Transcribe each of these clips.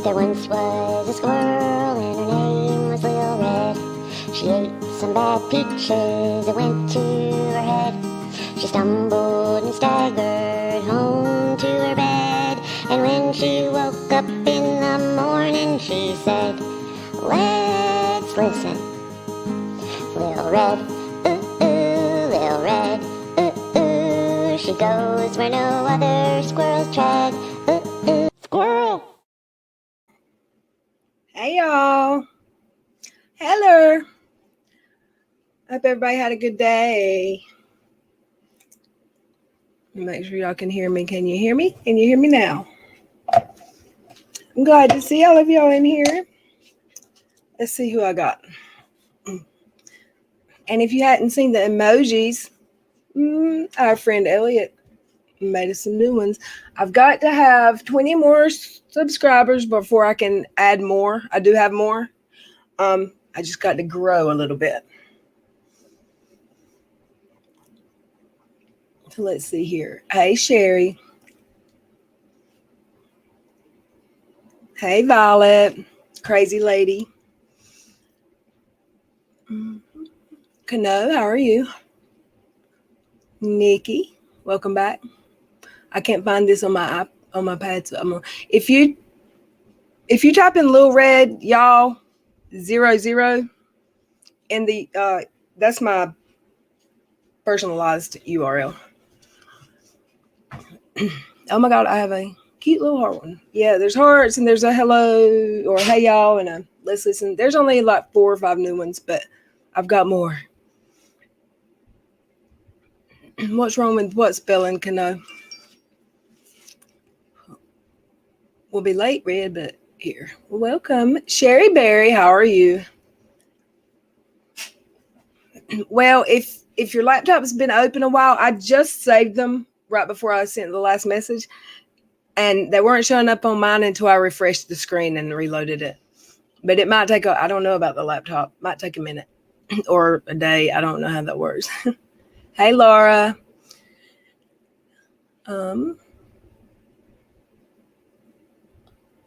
There once was a squirrel and her name was Lil Red. She ate some bad peaches, it went to her head. She stumbled and staggered home to her bed. And when she woke up in the morning, she said, "Let's listen. Lil Red, Lil Red, she goes where no other squirrels tread, squirrel." Hey y'all. Hello. Hope everybody had a good day. Make sure y'all can hear me. Can you hear me? Can you hear me now? I'm glad to see all of y'all in here. Let's see who I got. And if you hadn't seen the emojis, our friend Elliot made us some new ones. I've got to have 20 more subscribers before I can add more. I do have more. I just got to grow a little bit. So let's see here. Hey, Sherry. Hey, Violet. Crazy lady. Kano, how are you? Nikki, welcome back. I can't find this on my pad. So if you type in Lil Red, y'all, 00 in the that's my personalized URL. Oh my God, I have a cute little heart one. Yeah, there's hearts and there's a hello or hey y'all and a let's listen. There's only like 4 or 5 new ones, but I've got more. What's wrong with what spelling, Kano? We'll be late, Red, but here. Welcome. Sherry Berry, how are you? Well, if your laptop's been open a while, I just saved them right before I sent the last message. And they weren't showing up on mine until I refreshed the screen and reloaded it. But it might take I don't know about the laptop. Might take a minute or a day. I don't know how that works. Hey, Laura.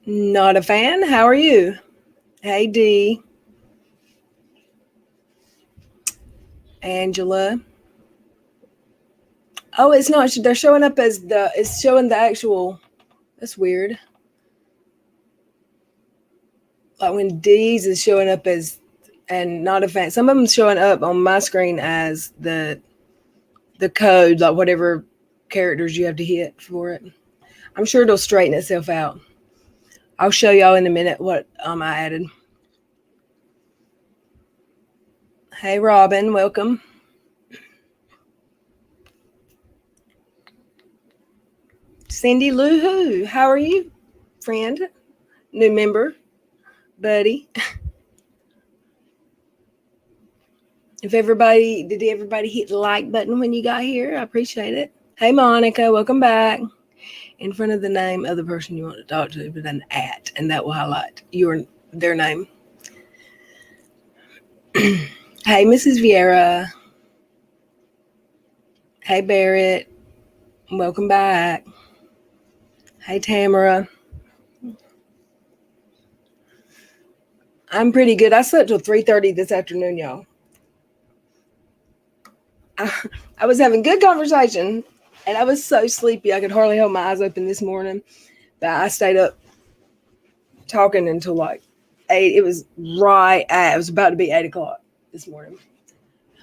Not a fan. How are you? Hey, Dee. Angela. Oh, it's not. They're showing up as it's showing the actual. That's weird. Like when D's is showing up as, and not a fan. Some of them showing up on my screen as the code, like whatever characters you have to hit for it. I'm sure it'll straighten itself out. I'll show y'all in a minute what I added. Hey, Robin, welcome. Cindy Lou Who, how are you, friend? New member, buddy. Did everybody hit the like button when you got here? I appreciate it. Hey, Monica, welcome back. In front of the name of the person you want to talk to, but an @ and that will highlight their name. Hey, Mrs. Vieira. Hey, Barrett. Welcome back. Hey, Tamara. I'm pretty good. I slept till 3:30 this afternoon, y'all. I was having good conversation, and I was so sleepy I could hardly hold my eyes open this morning. But I stayed up talking until like 8. It was about to be 8 o'clock this morning.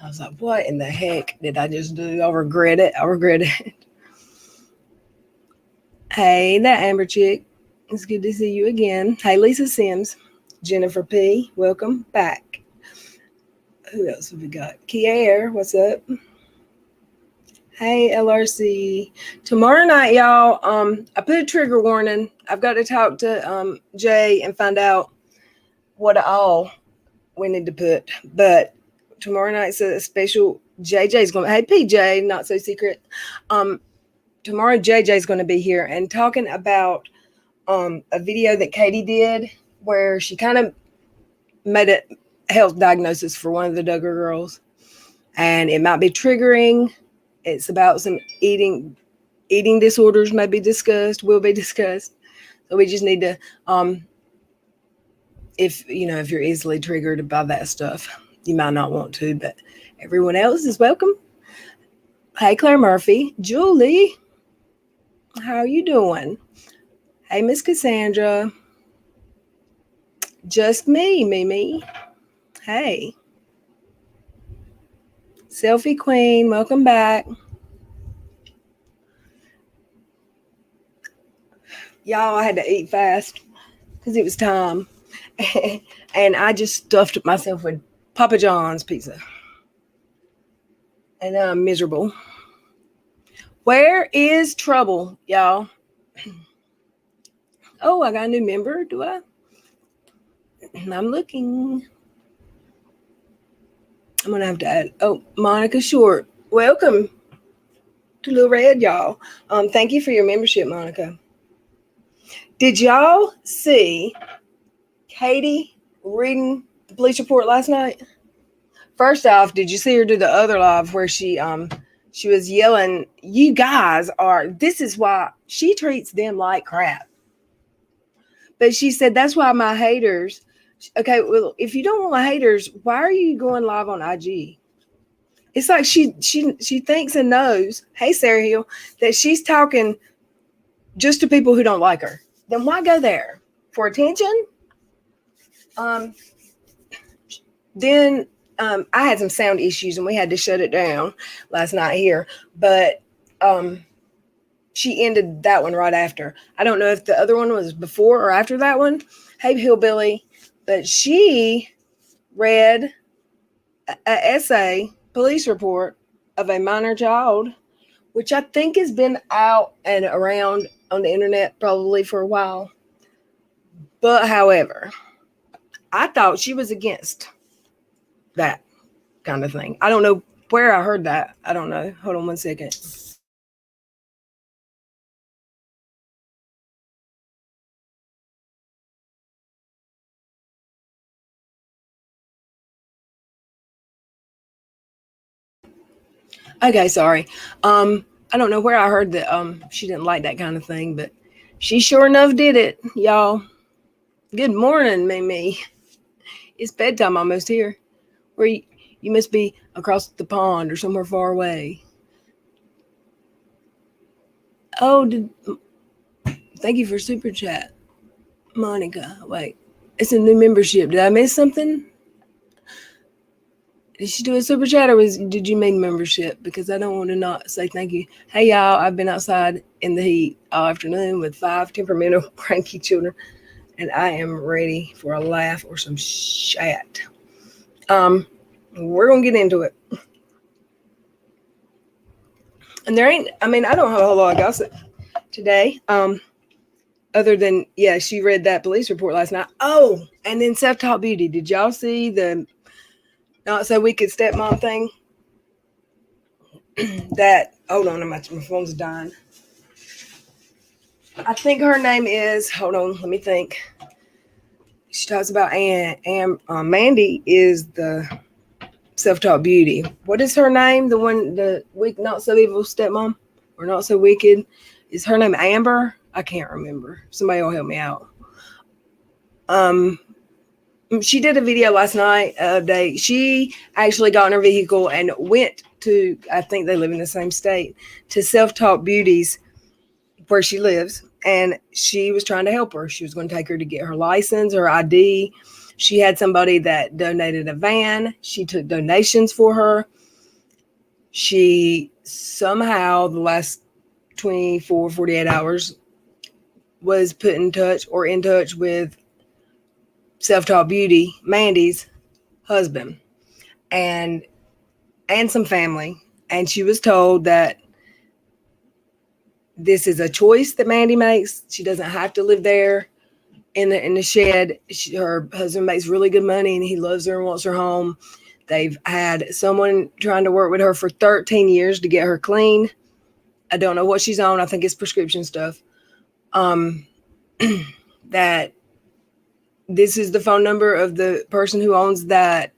I was like, what in the heck did I just do? I regret it. Hey, that Amber chick. It's good to see you again. Hey, Lisa Sims. Jennifer P. Welcome back. Who else have we got? Kier, what's up? Hey, LRC. Tomorrow night, y'all, I put a trigger warning. I've got to talk to Jay and find out what all we need to put. But tomorrow night's a special. JJ's going to, hey, PJ, not so secret. Tomorrow, JJ's going to be here and talking about a video that Katie did where she kind of made a health diagnosis for one of the Duggar girls. And it might be triggering. It's about some eating disorders will be discussed. So we just need to if you're easily triggered by that stuff, you might not want to, but everyone else is welcome. Hey, Claire Murphy. Julie, how are you doing? Hey, Miss Cassandra. Just me, Mimi. Hey. Selfie Queen, welcome back. Y'all, I had to eat fast because it was time. And I just stuffed myself with Papa John's pizza. And now I'm miserable. Where is Trouble, y'all? Oh, I got a new member, do I? I'm looking. I'm going to have to add. Oh, Monica Short. Welcome to Little Red, y'all. Thank you for your membership, Monica. Did y'all see Katie reading the police report last night? First off, did you see her do the other live where she was yelling, "You guys are, this is why," she treats them like crap. But she said, that's why my haters, okay, well, if you don't want my haters, why are you going live on IG? It's like she thinks and knows, hey, Sarah Hill, that she's talking just to people who don't like her. Then why go there? For attention? Then I had some sound issues and we had to shut it down last night here. But she ended that one right after. I don't know if the other one was before or after that one. Hey, Hillbilly. But she read an essay, police report of a minor child, which I think has been out and around on the internet probably for a while. But however, I thought she was against that kind of thing. I don't know where I heard that. I don't know. Hold on one second. Okay, sorry. I don't know where I heard that she didn't like that kind of thing, but she sure enough did it, y'all. Good morning, Mimi. It's bedtime almost here. Where you must be across the pond or somewhere far away. Oh, thank you for super chat, Monica. Wait, it's a new membership. Did I miss something? Did she do a super chat or did you mean membership? Because I don't want to not say thank you. Hey, y'all, I've been outside in the heat all afternoon with 5 temperamental cranky children, and I am ready for a laugh or some chat. We're going to get into it. And I don't have a whole lot of gossip today. Other than, yeah, she read that police report last night. Oh, and then Self-Taught Beauty. Did y'all see the Not So Wicked Stepmom thing? That, hold on, my phone's dying. I think her name is, hold on, let me think. She talks about Mandy is the Self-Taught Beauty. What is her name? The one, the weak, not so evil stepmom, or not so wicked. Is her name Amber? I can't remember. Somebody will help me out. She did a video last night. She actually got in her vehicle and went to, I think they live in the same state, to Self-Taught Beauty's where she lives, and she was trying to help her. She was going to take her to get her license, her ID. She had somebody that donated a van. She took donations for her. She somehow, the last 24, 48 hours, was put in touch with Self-Taught Beauty, Mandy's husband, and some family. And she was told that this is a choice that Mandy makes. She doesn't have to live there in the shed. Her husband makes really good money and he loves her and wants her home. They've had someone trying to work with her for 13 years to get her clean. I don't know what she's on. I think it's prescription stuff. That this is the phone number of the person who owns that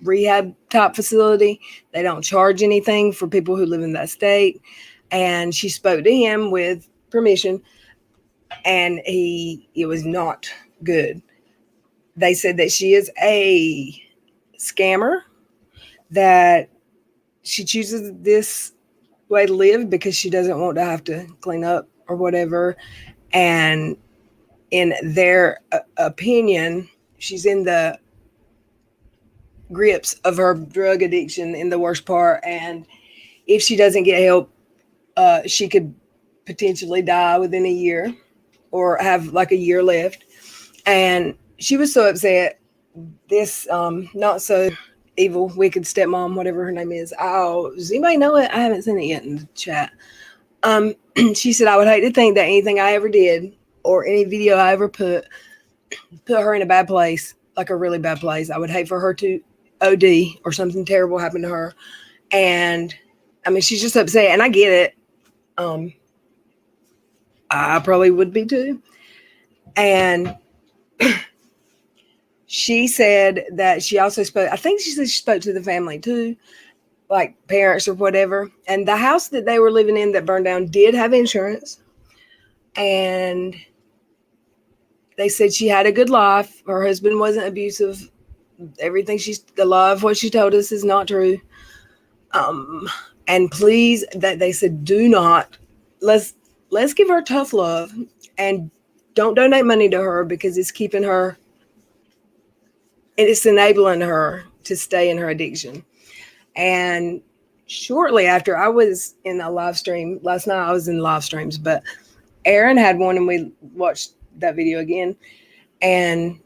rehab type facility. They don't charge anything for people who live in that state. And she spoke to him with permission, and it was not good. They said that she is a scammer, that she chooses this way to live because she doesn't want to have to clean up or whatever. And in their opinion, she's in the grips of her drug addiction in the worst part. And if she doesn't get help, she could potentially die within a year or have like a year left. And she was so upset. This not so evil, wicked stepmom, whatever her name is. Oh, does anybody know it? I haven't seen it yet in the chat. She said, I would hate to think that anything I ever did or any video I ever put her in a bad place, like a really bad place. I would hate for her to OD or something terrible happen to her. And I mean, she's just upset, and I get it. I probably would be too. And she said that she also spoke, I think she said she spoke to the family too, like parents or whatever. And the house that they were living in that burned down did have insurance. And they said she had a good life. Her husband wasn't abusive. Everything a lot of what she told us is not true. And please, that they said, do not, let's give her tough love and don't donate money to her because it's keeping her, it's enabling her to stay in her addiction. And shortly after, I was in a live stream last night. I was in live streams, but Aaron had one and we watched that video again. And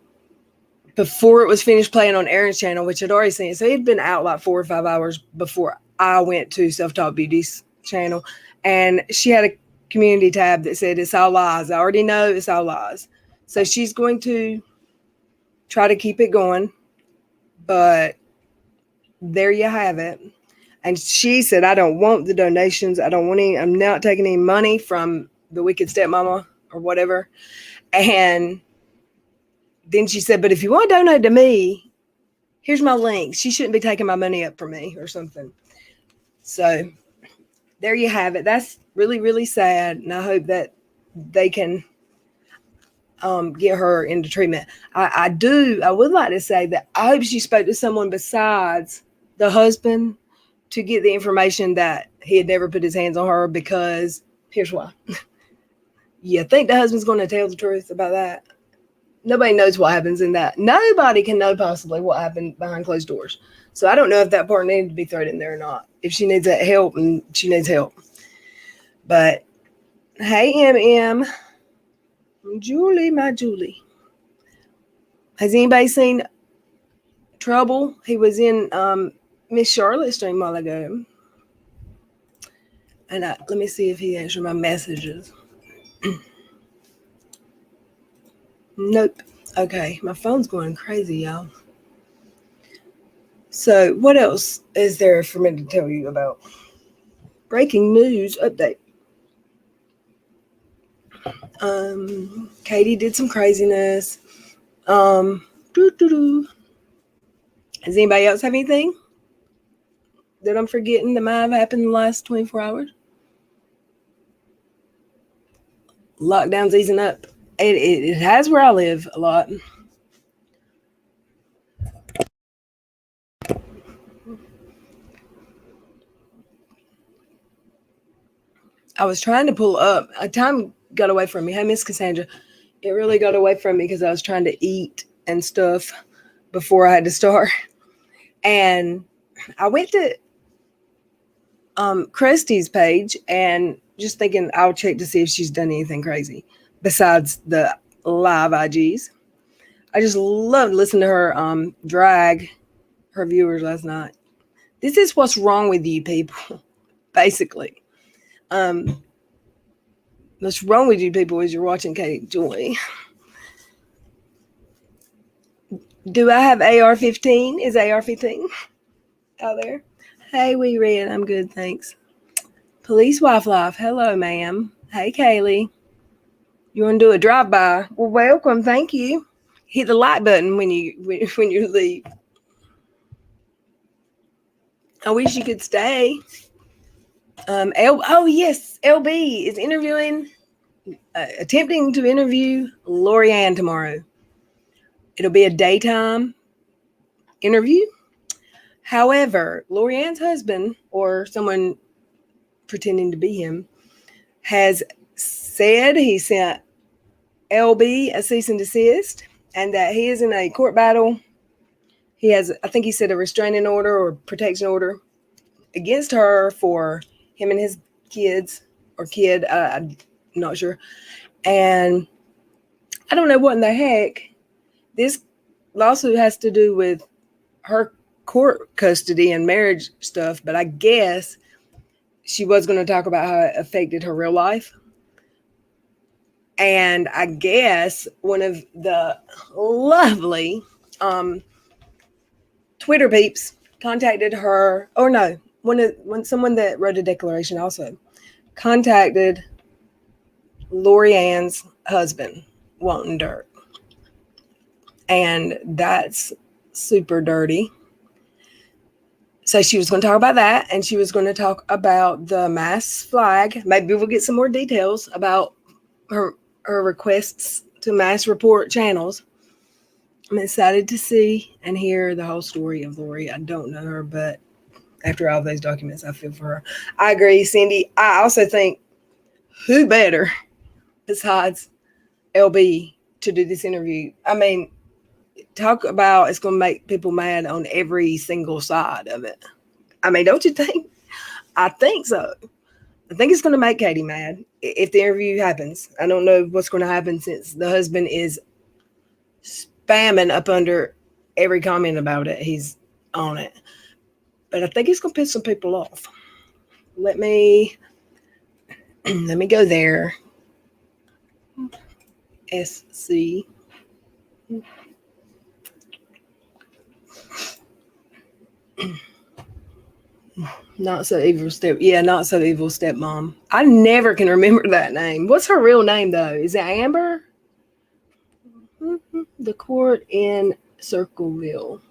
before it was finished playing on Aaron's channel, which I'd already seen it, so it had been out like 4 or 5 hours before I went to Self-Taught Beauty's channel. And she had a community tab that said, it's all lies. I already know it's all lies. So she's going to try to keep it going. But there you have it. And she said, I don't want the donations. I don't want any, I'm not taking any money from the wicked stepmama or whatever. And then she said, but if you want to donate to me, here's my link. She shouldn't be taking my money up for me or something. So there you have it. That's really, really sad. And I hope that they can get her into treatment. I would like to say that I hope she spoke to someone besides the husband to get the information that he had never put his hands on her, because here's why. You think the husband's going to tell the truth about that? Nobody knows what happens in that. Nobody can know possibly what happened behind closed doors. So I don't know if that part needed to be thrown in there or not. If she needs that help, and she needs help. But hey, MM, Julie, my Julie. Has anybody seen Trouble? He was in Miss Charlotte's stream a while ago. And let me see if he answered my messages. Nope. Okay, my phone's going crazy, y'all. So what else is there for me to tell you about? Breaking news update. Katie did some craziness. Does anybody else have anything that I'm forgetting that might have happened in the last 24 hours? Lockdown's easing up. It has where I live a lot. I was trying to pull up. Time got away from me. Hey, Miss Cassandra. It really got away from me because I was trying to eat and stuff before I had to start. And I went to Krusty's page and just thinking I'll check to see if she's done anything crazy besides the live IGs. I just loved listening to her drag her viewers last night. This is what's wrong with you people, basically. What's wrong with you people is you're watching Katie Joy. Do I have AR-15? Is AR-15 out there? Hey, Wee Red. I'm good, thanks. Police Wife Life. Hello, ma'am. Hey, Kaylee. You want to do a drive-by? Well, welcome. Thank you. Hit the like button when you leave. I wish you could stay. Oh yes, LB is interviewing, attempting to interview Lorianne tomorrow. It'll be a daytime interview. However, Lorianne's husband, or someone pretending to be him, has said he sent LB a cease and desist, and that he is in a court battle. He has, I think he said, a restraining order or protection order against her for him and his kids, or kid, I'm not sure. And I don't know what in the heck this lawsuit has to do with her court custody and marriage stuff, but I guess she was going to talk about how it affected her real life. And I guess one of the lovely Twitter peeps contacted her, or no, when someone that wrote a declaration also contacted Lorianne's husband wanting dirt. And that's super dirty. So she was going to talk about that, and she was going to talk about the mass flag. Maybe we'll get some more details about her requests to mass report channels. I'm excited to see and hear the whole story of Lori. I don't know her, but after all those documents, I feel for her. I agree, Cindy. I also think who better besides LB to do this interview? I mean, talk about it's going to make people mad on every single side of it. I mean, don't you think? I think so. I think it's going to make Katie mad if the interview happens. I don't know what's going to happen since the husband is spamming up under every comment about it. He's on it. But I think it's going to piss some people off. Let me go there. SC. Not so evil stepmom. I never can remember that name. What's her real name though? Is it Amber? The court in Circleville.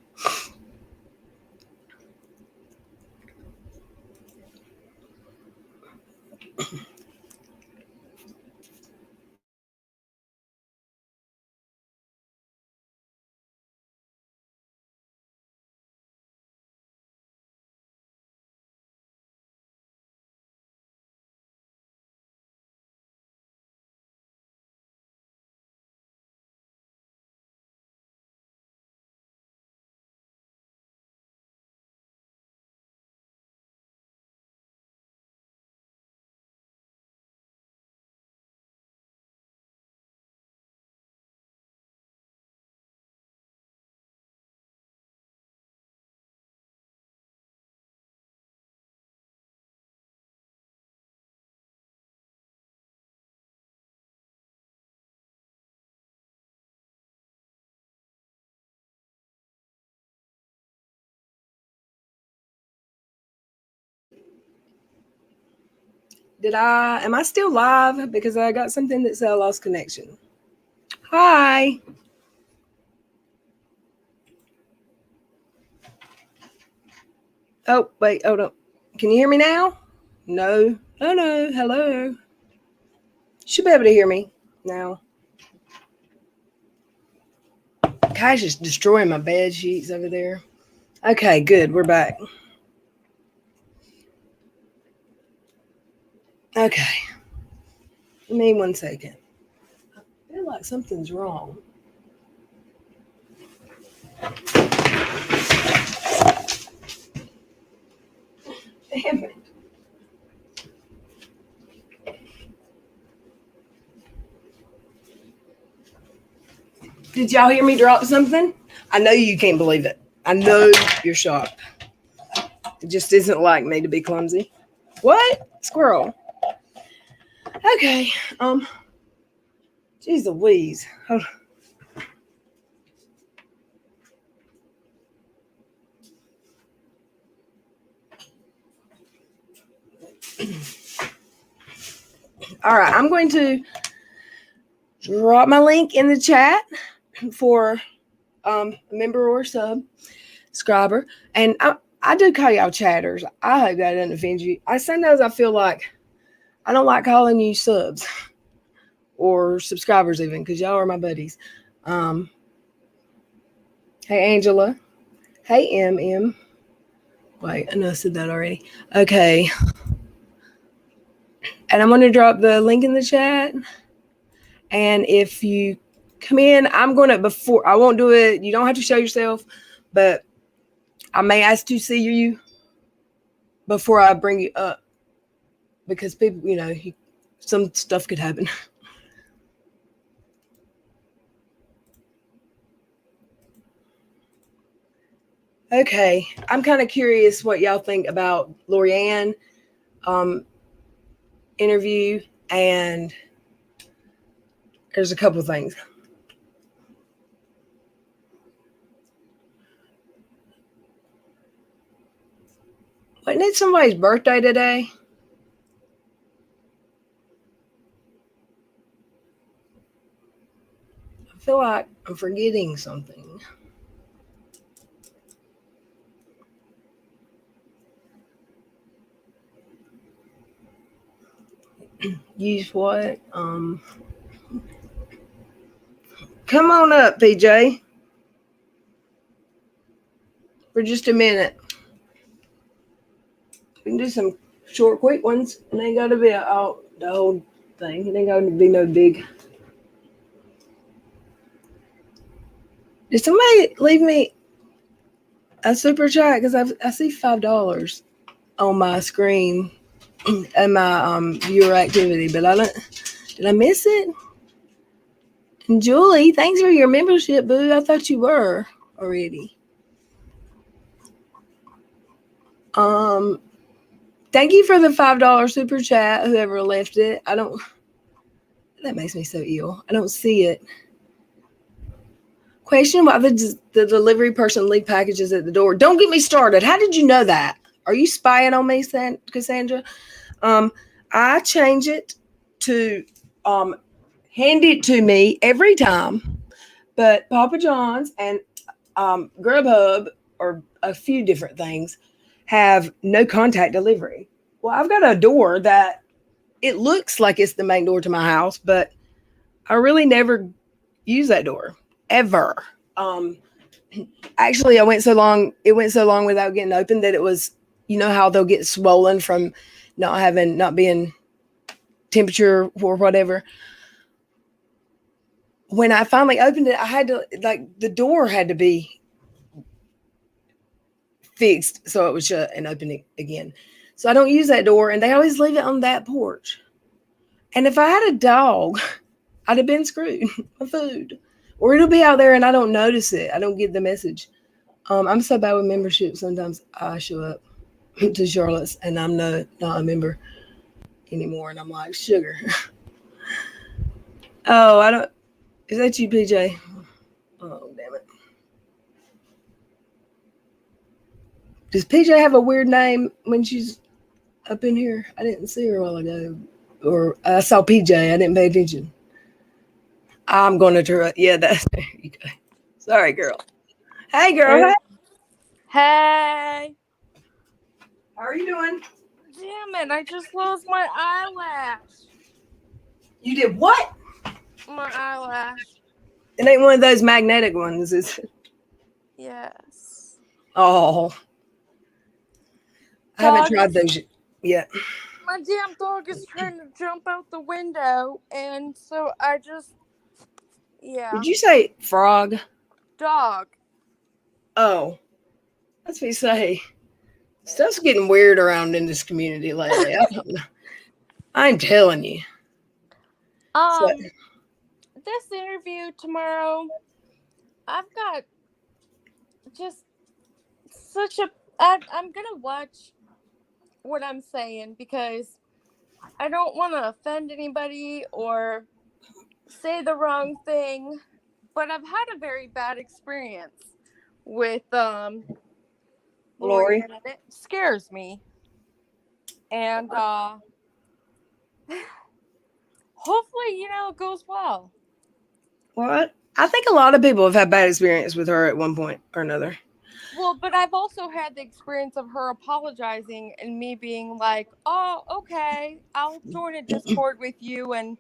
Am I still live? Because I got something that said I lost connection. Hi. Oh, wait, hold up. Can you hear me now? No. Oh, no. Hello. Should be able to hear me now. Gosh, it's destroying my bed sheets over there. Okay, good. We're back. Okay. Give me 1 second. I feel like something's wrong. Damn it. Did y'all hear me drop something? I know you can't believe it. I know you're shocked. It just isn't like me to be clumsy. What? Squirrel. Okay. Jeez Louise. Hold on. All right, I'm going to drop my link in the chat for a member or subscriber. And I do call y'all chatters. I hope that doesn't offend you. Sometimes I feel like I don't like calling you subs or subscribers even, because y'all are my buddies. Hey, Angela. Hey, MM. Wait, I know I said that already. Okay. And I'm going to drop the link in the chat. And if you come in, I'm going to, before, I won't do it. You don't have to show yourself, but I may ask to see you before I bring you up because people, some stuff could happen. Okay. I'm kind of curious what y'all think about Lorianne interview, and there's a couple things. Wasn't it somebody's birthday today? I feel like I'm forgetting something. Use what? Come on up, PJ. For just a minute. We can do some short, quick ones. It ain't got to be the whole thing. It ain't got to be no big. Did somebody leave me a super chat? Because I see $5 on my screen and my viewer activity, but I don't. Did I miss it? And Julie, thanks for your membership, boo. I thought you were already. Thank you for the $5 super chat. Whoever left it, that makes me so ill. I don't see it. Question why the delivery person leave packages at the door. Don't get me started. How did you know that? Are you spying on me, Cassandra? I change it to hand it to me every time, but Papa John's and Grubhub, or a few different things, have no contact delivery. Well, I've got a door that it looks like it's the main door to my house, but I really never use that door ever. Actually, it went so long without getting open that it was, how they'll get swollen from not being temperature or whatever. When I finally opened it, I had to, the door had to be fixed so it would shut and open it again. So I don't use that door, and they always leave it on that porch. And if I had a dog, I'd have been screwed. My food. Or it'll be out there and I don't notice it. I don't get the message. I'm so bad with membership. Sometimes I show up to Charlotte's and I'm not a member anymore. And I'm like, sugar. Oh, I don't. Is that you, PJ? Oh, damn it. Does PJ have a weird name when she's up in here? I didn't see her a while ago. Or I saw PJ. I didn't pay attention. I'm going to try. Yeah, there you go. Sorry, girl. Hey, girl. Hey. Hey. How are you doing? Damn it, I just lost my eyelash. You did what? My eyelash. It ain't one of those magnetic ones, is it? Yes. Oh. I haven't tried those yet. My damn dog is trying to jump out the window, and so I just... Yeah. Did you say frog? Dog. Oh. That's what you say. Stuff's getting weird around in this community lately. I don't know. I'm telling you. This interview tomorrow, I've got just such a... I'm going to watch what I'm saying because I don't want to offend anybody or say the wrong thing, but I've had a very bad experience with Lori, and it scares me. And hopefully, it goes well. Well, I think a lot of people have had bad experience with her at one point or another. Well, but I've also had the experience of her apologizing and me being like, oh, okay, I'll join a Discord with you and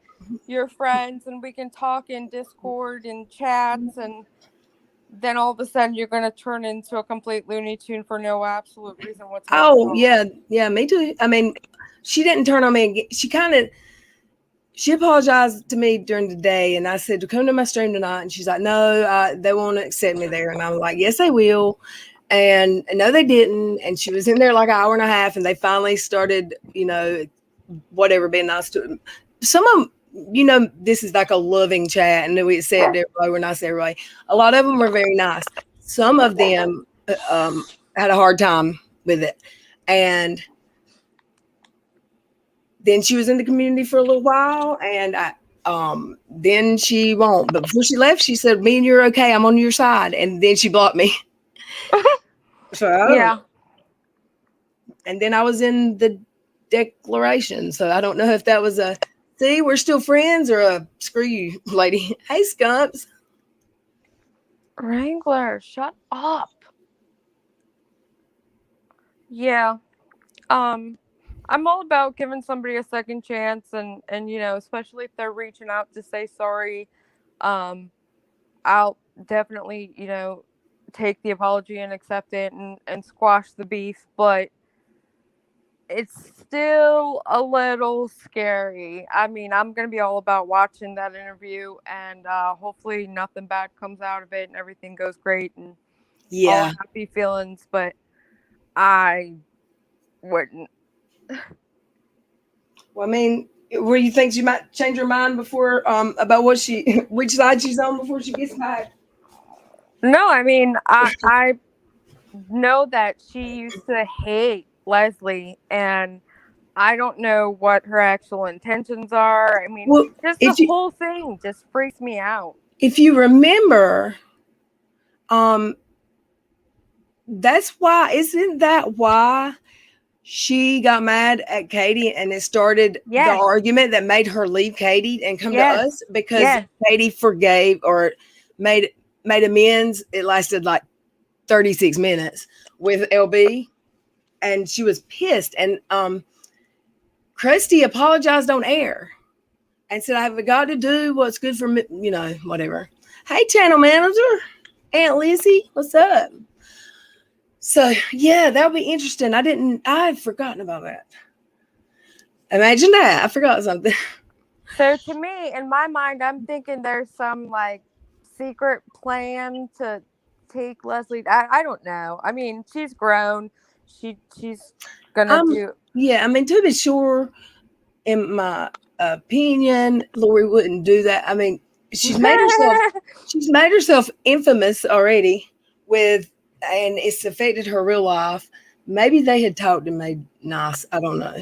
your friends and we can talk in Discord and chats and then all of a sudden you're going to turn into a complete Looney Tune for no absolute reason whatsoever. Oh, yeah, me too. I mean, she didn't turn on me. She apologized to me during the day, and I said to come to my stream tonight, and she's like, no, they won't accept me there. And I was like, yes, they will. And no, they didn't. And she was in there like an hour and a half, and they finally started, whatever, being nice to them. Some of them, this is like a loving chat, and we accept everybody, we're nice to everybody. A lot of them were very nice. Some of them had a hard time with it. And then she was in the community for a little while, and then she won't. But before she left, she said, "Me and you're okay. I'm on your side." And then she blocked me. So yeah. And then I was in the declaration, so I don't know if that was a see, we're still friends or a screw you, lady. Hey, Skunks. Wrangler, shut up. Yeah. I'm all about giving somebody a second chance, and especially if they're reaching out to say sorry, I'll definitely, take the apology and accept it and squash the beef, but it's still a little scary. I mean, I'm going to be all about watching that interview, and hopefully nothing bad comes out of it and everything goes great and all happy feelings, but I wouldn't. Well, I mean, where you think she might change her mind before about which side she's on before she gets back? No, I mean, I know that she used to hate Leslie, and I don't know what her actual intentions are. I mean, just the whole thing just freaks me out. If you remember, that's why, isn't that why she got mad at Katie and it started the argument that made her leave Katie and come to us? Because Katie forgave or made amends. It lasted like 36 minutes with LB, and she was pissed. And Krusty apologized on air and said, I've got to do what's good for me, whatever. Hey, channel manager, Aunt Lizzie, what's up? So, yeah, that'll be interesting. I had forgotten about that. Imagine that. I forgot something. So, to me, in my mind, I'm thinking there's some, like, secret plan to take Leslie. I don't know. I mean, she's grown. She's going to do... Yeah, I mean, to be sure, in my opinion, Lori wouldn't do that. I mean, she's made herself infamous already and it's affected her real life. Maybe they had talked and made nice. I don't know.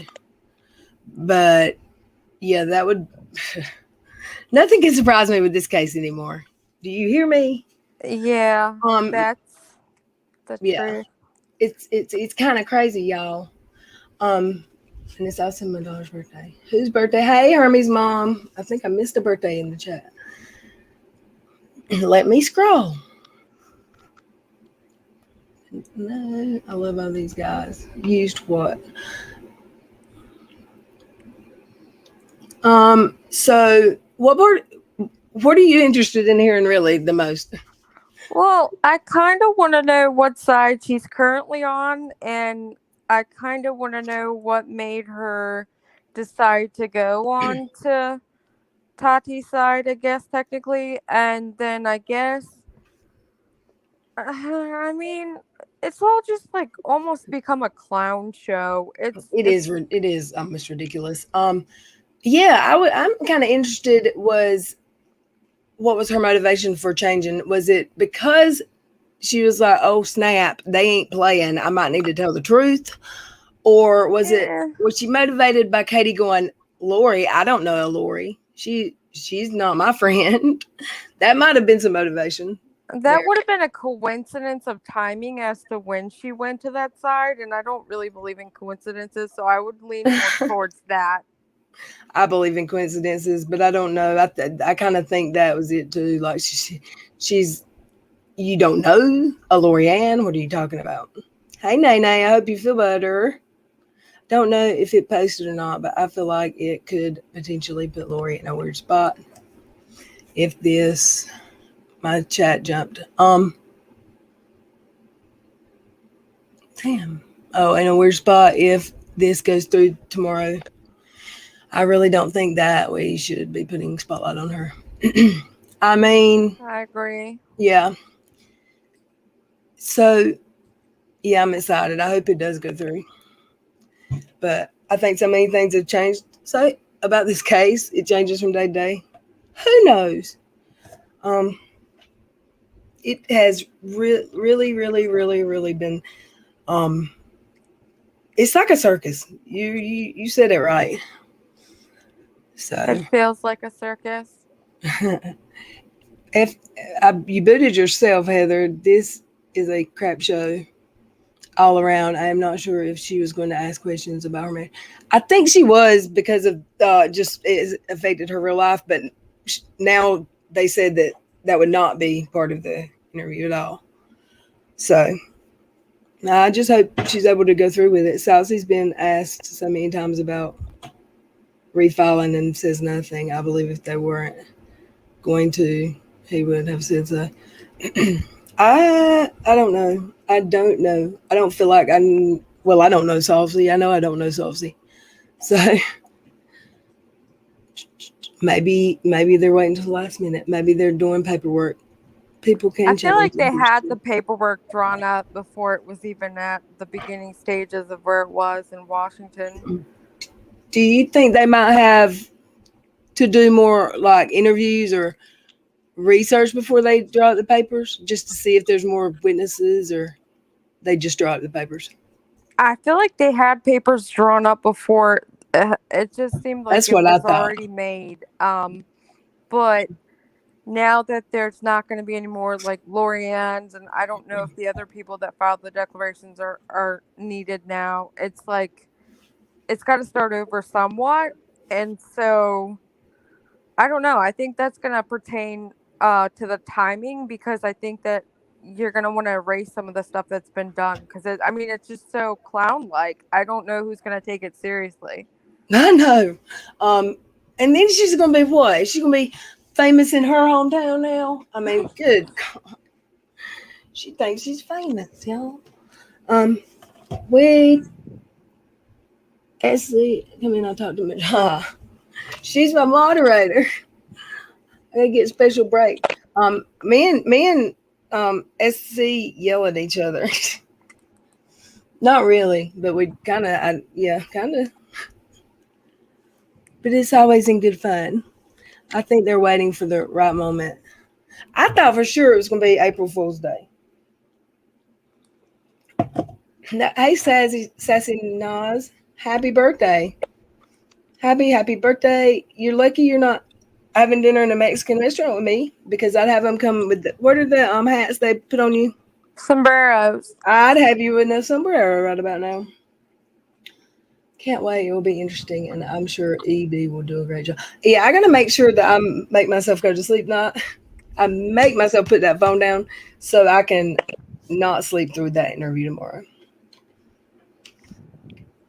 But yeah, that would nothing can surprise me with this case anymore. Do you hear me? Yeah. That's the truth. It's kind of crazy, y'all. And it's also my daughter's birthday. Whose birthday? Hey, Hermie's mom. I think I missed a birthday in the chat. Let me scroll. No, I love all these guys. Used what? So what are you interested in hearing really the most? Well, I kind of want to know what side she's currently on, and I kind of want to know what made her decide to go on to Tati's side, I guess, technically. And then I guess, I mean, it's all just like almost become a clown show. It is almost ridiculous. Yeah, I'm kind of interested what was her motivation for changing? Was it because she was like, oh snap, they ain't playing, I might need to tell the truth? Or was she motivated by Katie going, Lori, I don't know a Lori. She's not my friend. That might have been some motivation. That would have been a coincidence of timing as to when she went to that side, and I don't really believe in coincidences, so I would lean more towards that. I believe in coincidences, but I don't know. I kind of think that was it too. Like she's you don't know a Lorianne. What are you talking about? Hey, Nene, I hope you feel better. Don't know if it posted or not, but I feel like it could potentially put Lori in a weird spot. If my chat jumped. Damn. Oh, and a weird spot if this goes through tomorrow. I really don't think that we should be putting spotlight on her. I mean, I agree. yeah. So, yeah, I'm excited. I hope it does go through. But I think so many things have changed. So about this case, it changes from day to day. Who knows? It has really been. It's like a circus. You said it right. So It feels like a circus. if you booted yourself, Heather, this is a crap show all around. I am not sure if she was going to ask questions about her marriage. I think she was because of just it affected her real life. But now they said that that would not be part of the interview at all. So I just hope she's able to go through with it. Saucy's been asked so many times about refiling and says nothing. I believe if they weren't going to, he would have said so. I don't know. I don't know. I don't feel like I don't know Saucy. I know I don't know Saucy. So maybe they're waiting till the last minute. Maybe they're doing paperwork. People can I feel like they change. had the paperwork drawn up before it was even at the beginning stages of where it was in Washington. Do you think they might have to do more like interviews or research before they draw up the papers just to see if there's more witnesses, or they just draw up the papers? I feel like they had papers drawn up before. It just seemed like That's it what I was thought. already made. But now that there's not going to be any more like Lorianne's, and I don't know if the other people that filed the declarations are needed now. It's like it's got to start over somewhat, and so I don't know. I think that's going to pertain to the timing, because I think that you're going to want to erase some of the stuff that's been done, because it's just so clown like. I don't know who's going to take it seriously. I know. And then she's gonna be what? Is she gonna be famous in her hometown now? I mean, good God. She thinks she's famous, y'all. We Ashley, come in, I'll talk to me. She's my moderator. I gotta get a special break. Me and SC yell at each other. Not really, but we kind of. But it's always in good fun. I think they're waiting for the right moment. I thought for sure it was going to be April Fool's Day. Now, hey, Sassy Nas, happy birthday. Happy birthday. You're lucky you're not having dinner in a Mexican restaurant with me, because I'd have them come with what are the hats they put on you? Sombreros. I'd have you in a sombrero right about now. Can't wait. It will be interesting, and I'm sure EB will do a great job. Yeah, I gotta make sure that I make myself go to sleep. I make myself put that phone down so I can not sleep through that interview tomorrow,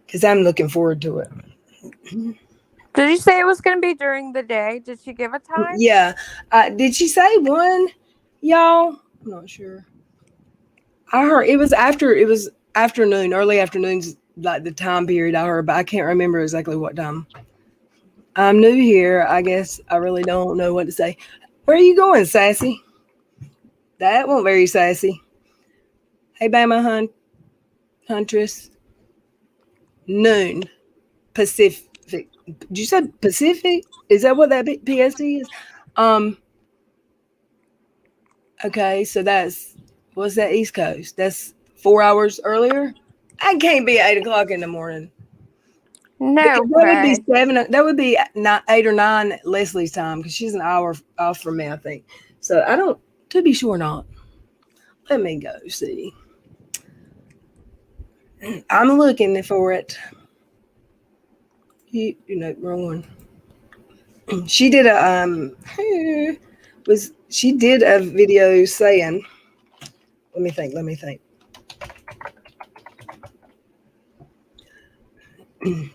because I'm looking forward to it. Did you say it was going to be during the day? Did she give a time? Yeah. Did she say 1, y'all? I'm not sure. I heard it was afternoon, early afternoons, like the time period I heard, but I can't remember exactly what time. I'm new here. I guess I really don't know what to say. Where are you going, Sassy? That wasn't very sassy. Hey, Bama Huntress. Noon Pacific. Did you say Pacific? Is that what that PST is? Okay, so what's that, East Coast? That's 4 hours earlier. I can't be at 8 o'clock in the morning. No, that would be 7. That would be 8 or 9 Leslie's time, because she's an hour off from me, I think. So I don't. To be sure, not. Let me go see. I'm looking for it. Wrong one. She did she did a video saying. Let me think.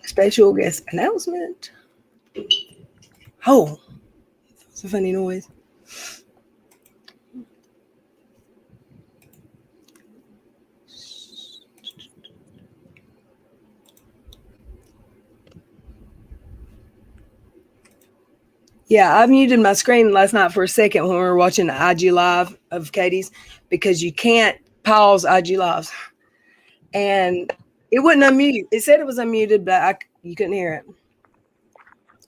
Special guest announcement. Oh, it's a funny noise. Yeah, I muted my screen last night for a second when we were watching the IG Live of Katie's because you can't pause IG Lives. And it wouldn't unmute. It said it was unmuted, but you couldn't hear it.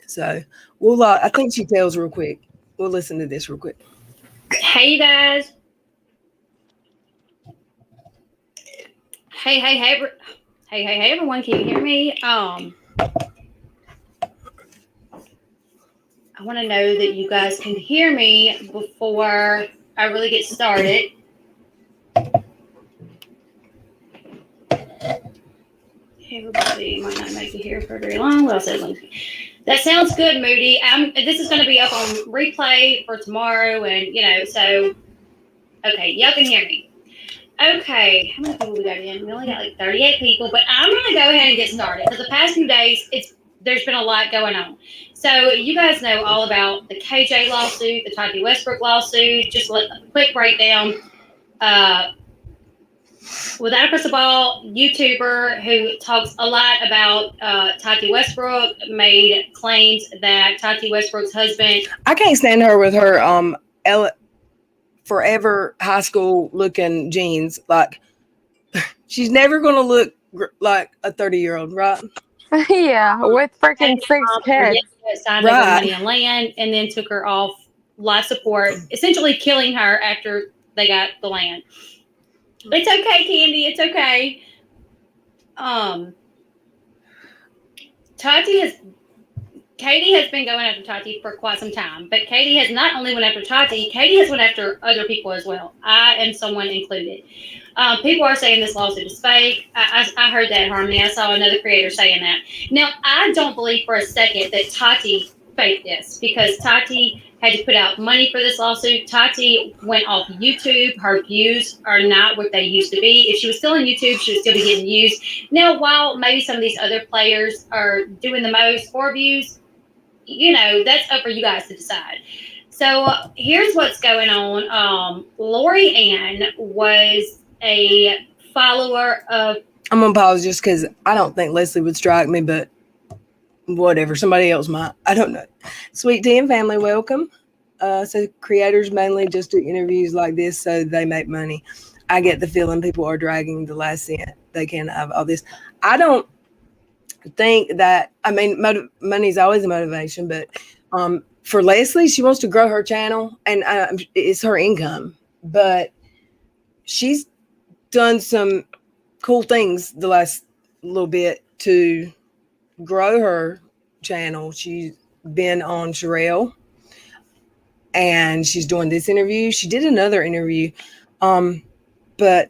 So we'll. I think she tells real quick. We'll listen to this real quick. Hey, you guys. Hey, everyone. Can you hear me? I want to know that you guys can hear me before I really get started. Everybody might not make it here for very long. Well, that sounds good, Moody. This is going to be up on replay for tomorrow, and so okay, y'all can hear me. Okay, how many people we got in? We only got like 38 people, but I'm going to go ahead and get started because the past few days there's been a lot going on. So you guys know all about the KJ lawsuit, the Tati Westbrook lawsuit. Just a quick breakdown. Without a Crystal Ball, YouTuber who talks a lot about Tati Westbrook made claims that Tati Westbrook's husband. I can't stand her with her forever high school looking jeans. Like she's never going to look like a 30-year-old, right? Yeah, with freaking 6 kids. Signed over money and land, and then took her off life support, essentially killing her after they got the land. It's okay, Candy. It's okay. Katie has been going after Tati for quite some time, but Katie has not only went after Tati, Katie has went after other people as well. I am someone included. People are saying this lawsuit is fake. I heard that, Harmony. I saw another creator saying that. Now, I don't believe for a second that Tati faked this because Tati had to put out money for this lawsuit. Tati went off YouTube. Her views are not what they used to be. If she was still on YouTube, she would still be getting views. Now, while maybe some of these other players are doing the most for views, that's up for you guys to decide. So here's what's going on. Lorianne was a follower of. I'm going to pause just because I don't think Leslie would strike me, but whatever. Somebody else might. I don't know. Sweet Tea and Family, welcome. So creators mainly just do interviews like this so they make money. I get the feeling people are dragging the last cent they can have all this. I don't think that, money's always a motivation, but for Leslie, she wants to grow her channel and it's her income, but she's done some cool things the last little bit to grow her channel. She's been on Sherelle and she's doing this interview. She did another interview, but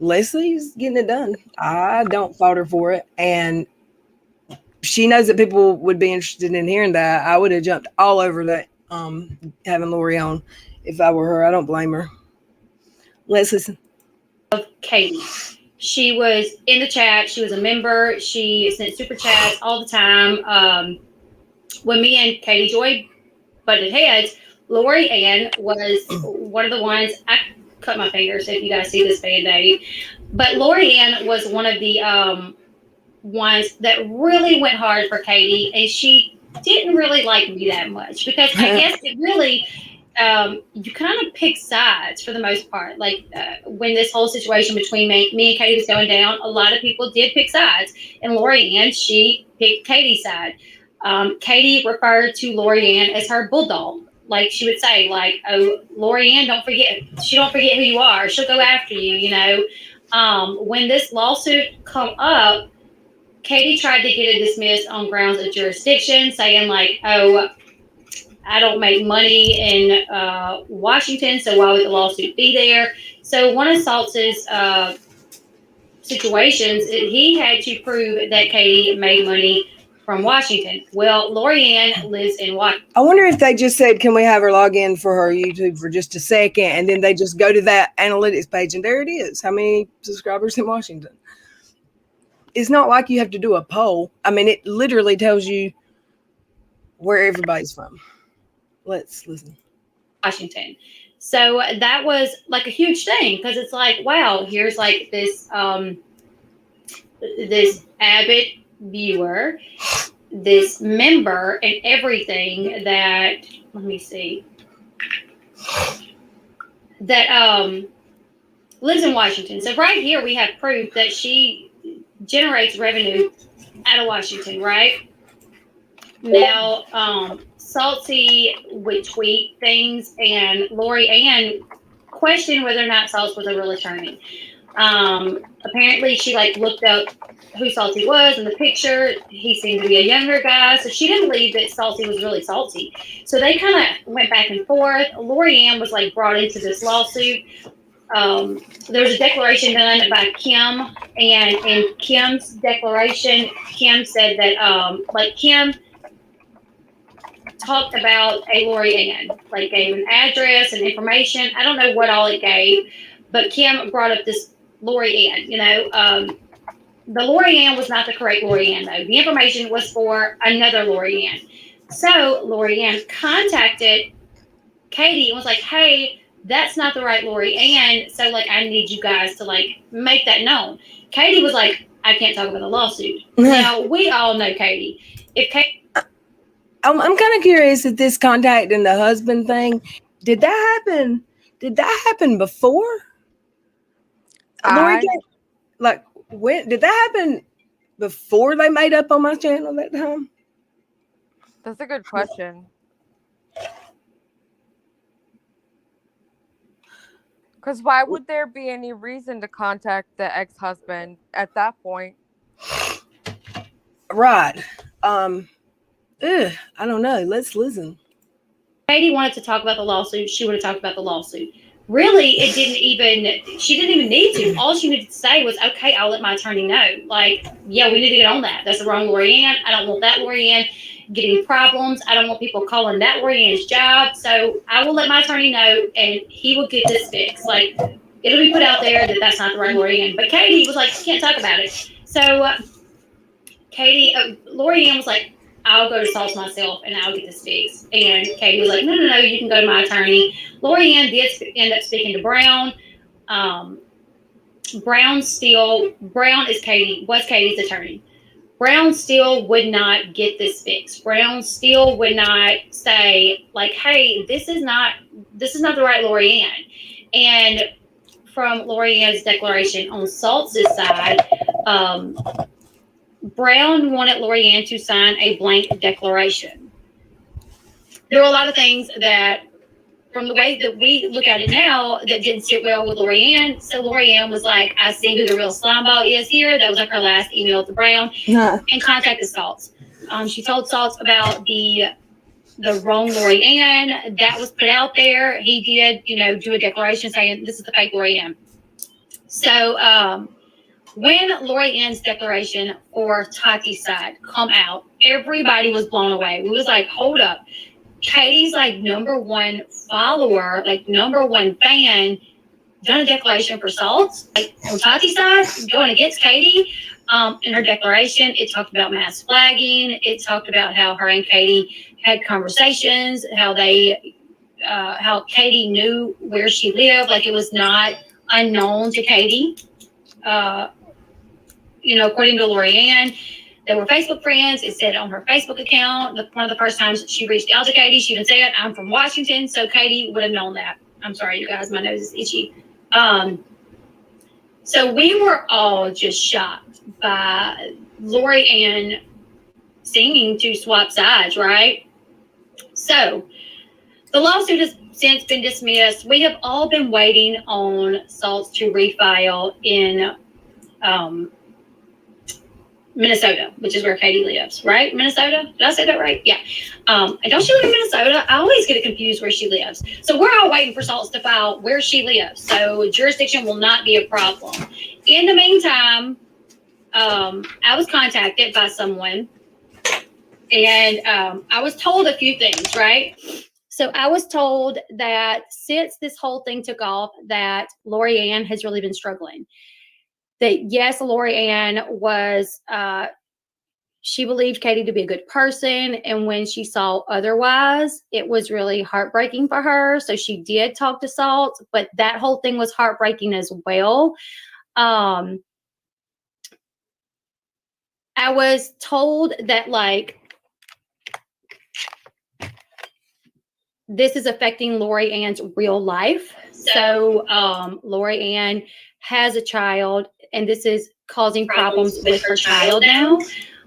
Leslie's getting it done. I don't fault her for it, and she knows that people would be interested in hearing that. I would have jumped all over that, having Lori on if I were her. I don't blame her. Let's listen. Of Katie. She was in the chat. She was a member. She sent super chats all the time. When me and Katie Joy butted heads, Lorianne was one of the ones. I cut my fingers if you guys see this Band-Aid. But Lorianne was one of the ones that really went hard for Katie, and she didn't really like me that much because I guess it really you kind of pick sides for the most part. Like when this whole situation between me and Katie was going down, a lot of people did pick sides, and Lorianne, she picked Katie's side. Katie referred to Lorianne as her bulldog. Like she would say, like, "Oh, Lorianne, don't forget. She don't forget who you are. She'll go after you." When this lawsuit come up, Katie tried to get it dismissed on grounds of jurisdiction, saying like, "Oh, I don't make money in Washington, so why would the lawsuit be there?" So one of Saltz's situations, he had to prove that Katie made money from Washington. Well, Lorianne lives in Washington. I wonder if they just said, can we have her log in for her YouTube for just a second? And then they just go to that analytics page and there it is. How many subscribers in Washington? It's not like you have to do a poll. It literally tells you where everybody's from. Let's listen. Washington. So that was like a huge thing because it's like, wow, here's like this this avid viewer this member and everything that, let me see, that lives in Washington. So right here we have proof that she generates revenue out of Washington, right? Now, Salty would tweet things, and Lorianne questioned whether or not Salty was a real attorney. Apparently, she like looked up who Salty was in the picture. He seemed to be a younger guy, so she didn't believe that Salty was really Salty. So they kind of went back and forth. Lorianne was like brought into this lawsuit. There was a declaration done by Kim, and in Kim's declaration, Kim said that like Kim talked about a Lorianne, like gave an address and information. I don't know what all it gave, but Kim brought up this Lorianne. You know, the Lorianne was not the correct Lorianne though. The information was for another Lorianne. So Lorianne contacted Katie and was like, "Hey, that's not the right Lorianne. So like, I need you guys to like make that known." Katie was like, "I can't talk about the lawsuit." Now we all know Katie. If Katie I'm kind of curious at this contacting the husband thing. Did that happen? Did that happen before? Lori, like when did that happen? Before they made up on my channel that time? That's a good question. Because why would there be any reason to contact the ex-husband at that point? Right. I don't know. Let's listen. Katie wanted to talk about the lawsuit, she would have talked about the lawsuit. Really, she didn't even need to. All she needed to say was, "Okay, I'll let my attorney know." Like, yeah, we need to get on that. That's the wrong Lorianne. I don't want that Lorianne getting problems. I don't want people calling that Lorianne's job. So I will let my attorney know, and he will get this fixed. Like, it'll be put out there that that's not the right Lorianne. But Katie was like, "You can't talk about it." So Lorianne was like, "I'll go to Salts myself and I'll get this fixed." And Katie was like, no, you can go to my attorney. Lorianne did end up speaking to Brown. Brown was Katie's attorney. Brown still would not get this fixed. Brown still would not say, like, "Hey, this is not the right Lorianne." And from Lorianne's declaration on Salts' side, Brown wanted Lorianne to sign a blank declaration. There were a lot of things that, from the way that we look at it now, that didn't sit well with Lorianne. So Lorianne was like, "I see who the real slimeball is here." That was like her last email to Brown, and contacted Salts. She told Salts about the wrong Lorianne that was put out there. He did, do a declaration saying this is the fake Lorianne. So when Lorianne's declaration for Tati's side come out, everybody was blown away. We was like, hold up. Katie's like number one follower, like number one fan, done a declaration for Salts, like on Tati's side, going against Katie. In her declaration, it talked about mass flagging. It talked about how her and Katie had conversations, how Katie knew where she lived, like it was not unknown to Katie. According to Lorianne, they were Facebook friends. It said on her Facebook account, one of the first times she reached out to Katie, she even said, "I'm from Washington," so Katie would have known that. I'm sorry, you guys, my nose is itchy. So we were all just shocked by Lorianne seeming to swap sides, right? So the lawsuit has since been dismissed. We have all been waiting on Salts to refile in Minnesota, which is where Katie lives, right? Minnesota? Did I say that right? Yeah. And don't she live in Minnesota? I always get it confused where she lives. So we're all waiting for Salts to file where she lives. So jurisdiction will not be a problem. In the meantime, I was contacted by someone, and I was told a few things, right? So I was told that since this whole thing took off, that Lorianne has really been struggling. That yes, Lorianne was, she believed Katie to be a good person. And when she saw otherwise, it was really heartbreaking for her. So she did talk to Salts, but that whole thing was heartbreaking as well. I was told that like this is affecting Lorianne's real life. So Lorianne has a child, and this is causing problems with her child now.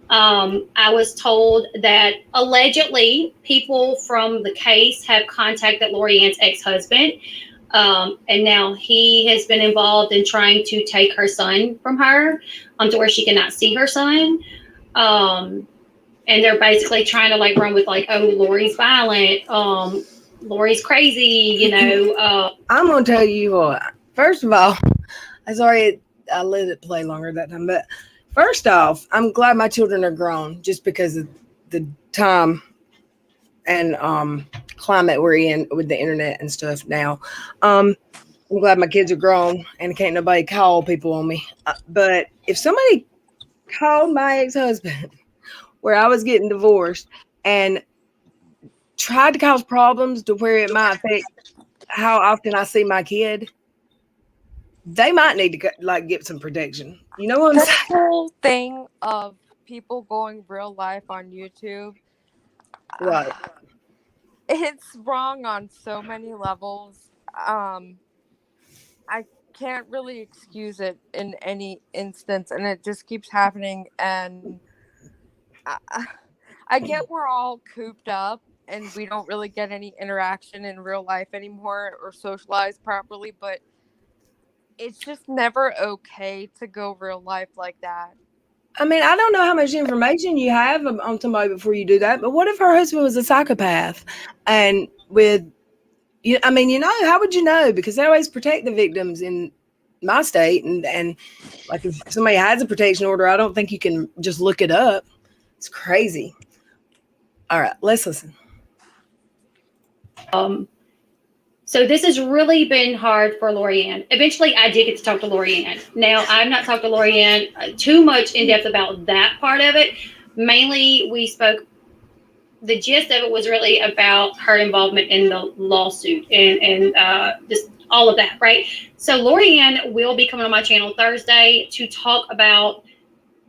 I was told that allegedly people from the case have contacted Lorianne's ex-husband, and now he has been involved in trying to take her son from her, to where she cannot see her son. And they're basically trying to like run with like, oh, Lori's violent, Lori's crazy, you know. I'm gonna tell you what. First of all, I'm sorry I let it play longer that time, but first off, I'm glad my children are grown just because of the time and climate we're in with the internet and stuff now. I'm glad my kids are grown and can't nobody call people on me. But if somebody called my ex-husband where I was getting divorced and tried to cause problems to where it might affect how often I see my kid, they might need to like get some protection. You know what I'm The saying? whole thing of people going real life on YouTube, Right. it's wrong on so many levels. I can't really excuse it in any instance, and it just keeps happening. And I get we're all cooped up and we don't really get any interaction in real life anymore or socialize properly, but it's just never okay to go real life like that. I mean, I don't know how much information you have on somebody before you do that, but what if her husband was a psychopath and with, I mean, you know, how would you know? Because they always protect the victims in my state. And like if somebody has a protection order, I don't think you can just look it up. It's crazy. All right, let's listen. So this has really been hard for Lorianne. Eventually, I did get to talk to Lorianne. Now, I've not talked to Lorianne too much in depth about that part of it. Mainly, we spoke. The gist of it was really about her involvement in the lawsuit and just all of that, right? So Lorianne will be coming on my channel Thursday to talk about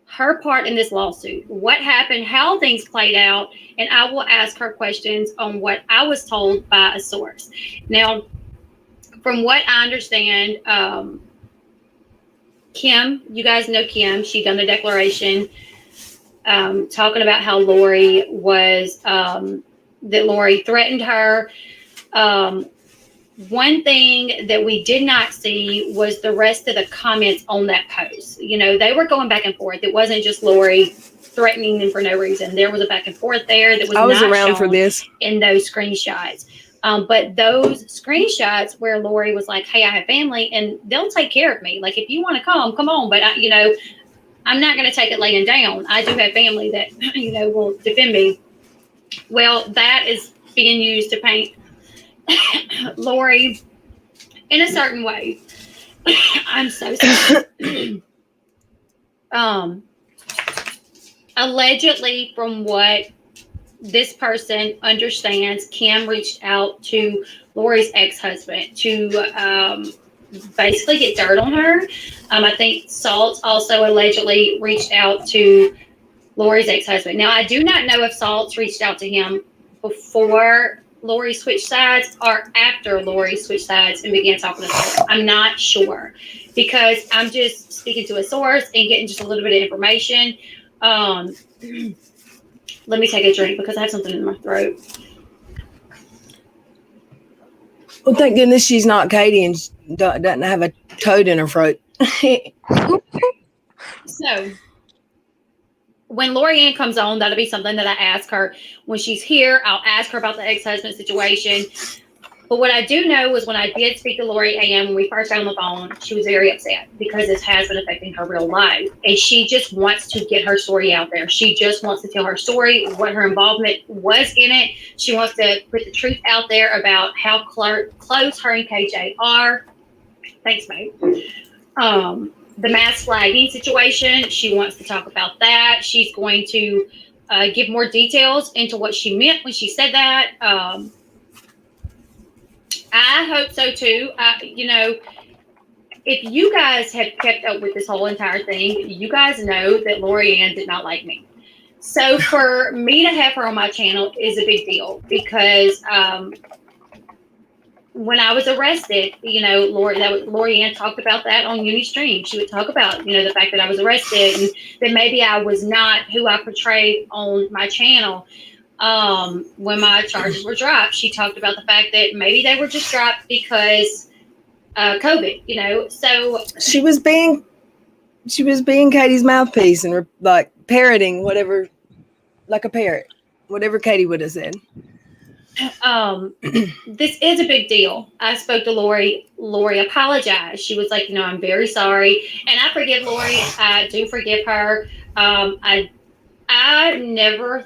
her part in this lawsuit, what happened, how things played out, and I will ask her questions on what I was told by a source. Now, from what I understand, Kim, you guys know Kim, she done the declaration talking about how Lori was, that Lori threatened her. One thing that we did not see was the rest of the comments on that post. You know, they were going back and forth. It wasn't just Lori threatening them for no reason. There was a back and forth there that was I was not around shown for this in those screenshots. But those screenshots where Lori was like, hey, I have family and they'll take care of me. Like, if you want to come on. But, you know, I'm not going to take it laying down. I do have family that, you know, will defend me. Well, that is being used to paint Lori in a certain way. I'm so sorry. Allegedly, from what this person understands, Kim reached out to Lori's ex-husband to basically get dirt on her. I think Salt also allegedly reached out to Lori's ex-husband. Now, I do not know if Salt reached out to him before Lori switched sides or after Lori switched sides and began talking to Salt. I'm not sure because I'm just speaking to a source and getting just a little bit of information. Let me take a drink because I have something in my throat. Well, thank goodness she's not Katie and doesn't have a toad in her throat. So when Lorianne comes on, that'll be something that I ask her when she's here. I'll ask her about the ex-husband situation. But what I do know is when I did speak to Lorianne when we first got on the phone, she was very upset because this has been affecting her real life. And she just wants to get her story out there. She just wants to tell her story, what her involvement was in it. She wants to put the truth out there about how close her and KJ are. Thanks, babe. The mass flagging situation, she wants to talk about that. She's going to give more details into what she meant when she said that. I hope so too. You know, if you guys have kept up with this whole entire thing, you guys know that Lorianne did not like me. So for me to have her on my channel is a big deal because when I was arrested, Lorianne talked about that on Unistream. She would talk about, the fact that I was arrested and that maybe I was not who I portrayed on my channel. When my charges were dropped, she talked about the fact that maybe they were just dropped because COVID, so She was being Katie's mouthpiece and like parroting whatever, like a parrot, whatever Katie would have said. This is a big deal. I spoke to Lori. Lori apologized. She was like, I'm very sorry. And I forgive Lori. I do forgive her. I never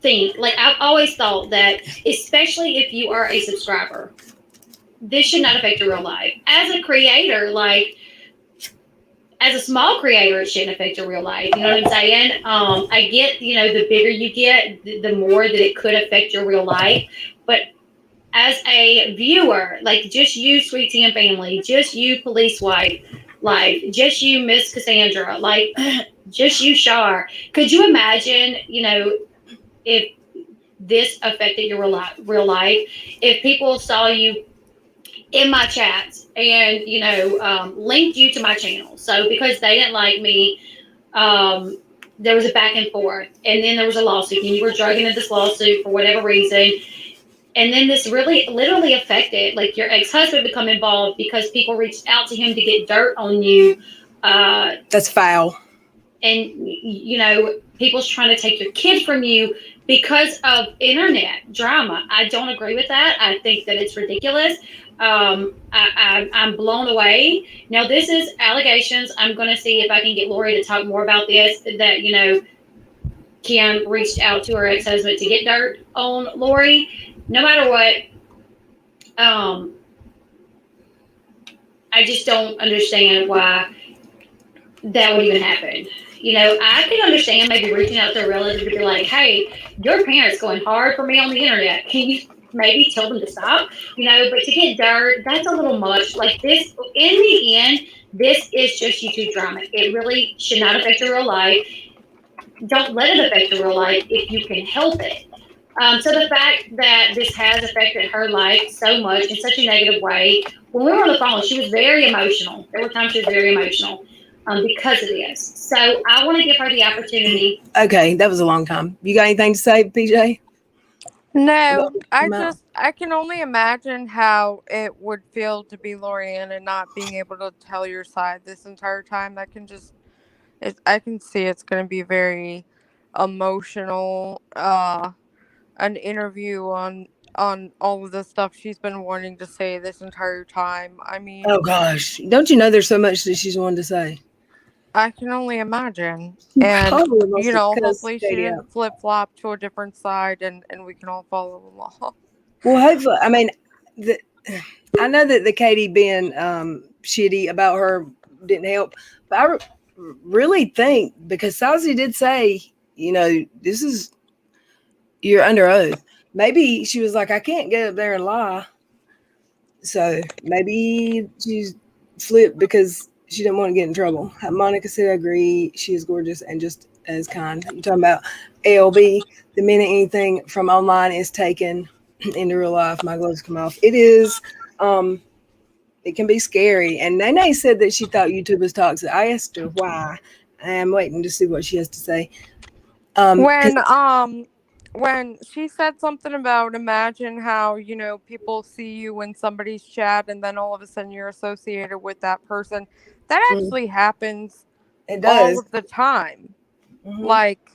think, like, I've always thought that, especially if you are a subscriber, this should not affect your real life. As a creator, like, as a small creator, it shouldn't affect your real life. You know what I'm saying? I get, the bigger you get, the more that it could affect your real life. But as a viewer, like just you, Sweet Tea and Family, just you, Police Wife Life, just you, Miss Cassandra, like just you, Shar. Could you imagine, if this affected your real life? If people saw you in my chats and linked you to my channel, so because they didn't like me, there was a back and forth, and then there was a lawsuit, and you were dragged into this lawsuit for whatever reason, and then this really literally affected, like, your ex-husband become involved because people reached out to him to get dirt on you. That's foul. And people's trying to take your kid from you because of internet drama. I don't agree with that. I think that it's ridiculous. I'm blown away. Now, this is allegations. I'm going to see if I can get Lori to talk more about this, that, Kim reached out to her ex-husband to get dirt on Lori. No matter what, I just don't understand why that would even happen. I can understand maybe reaching out to a relative to be like, hey, your parents going hard for me on the internet. Can you maybe tell them to stop? But to get dirt, that's a little much. Like this, in the end, this is just YouTube drama. It really should not affect your real life. Don't let it affect your real life if you can help it. So the fact that this has affected her life so much in such a negative way, when we were on the phone, she was very emotional. There were times she was very emotional because of this. So I want to give her the opportunity. Okay, that was a long time. You got anything to say, PJ? No, I can only imagine how it would feel to be Lorianne and not being able to tell your side this entire time. I can see it's going to be very emotional. An interview on all of the stuff she's been wanting to say this entire time. I mean, Oh gosh, don't you know there's so much that she's wanted to say? I can only imagine. She And probably must have cussed hopefully she Katie out. didn't flip flop to a different side, and we can all follow along. Well, hopefully, I mean, I know that the Katie being shitty about her didn't help, but I really think, because Sazi did say, this is, you're under oath. Maybe she was like, I can't get up there and lie. So maybe she's flipped because she didn't want to get in trouble. Monica said, I agree. She is gorgeous and just as kind. You're talking about ALB. The minute anything from online is taken into real life, my gloves come off. It is, it can be scary. And Nene said that she thought YouTube was toxic. I asked her why. I'm waiting to see what she has to say. When she said something about, imagine how, people see you in somebody's chat and then all of a sudden you're associated with that person. That actually happens it does all of the time. Mm-hmm. Like,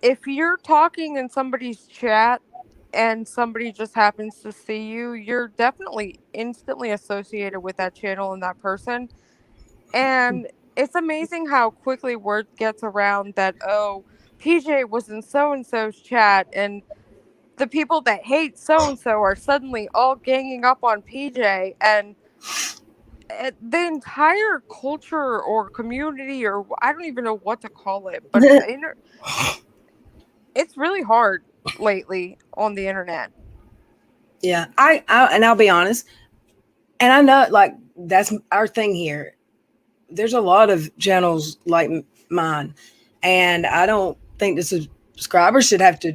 if you're talking in somebody's chat and somebody just happens to see you, you're definitely instantly associated with that channel and that person. And it's amazing how quickly word gets around that, oh, PJ was in so-and-so's chat, and the people that hate so-and-so are suddenly all ganging up on PJ, and the entire culture or community, or I don't even know what to call it, but it's really hard lately on the internet. Yeah, I'll be honest, and I know, like, that's our thing here. There's a lot of channels like mine, and I don't think the subscribers should have to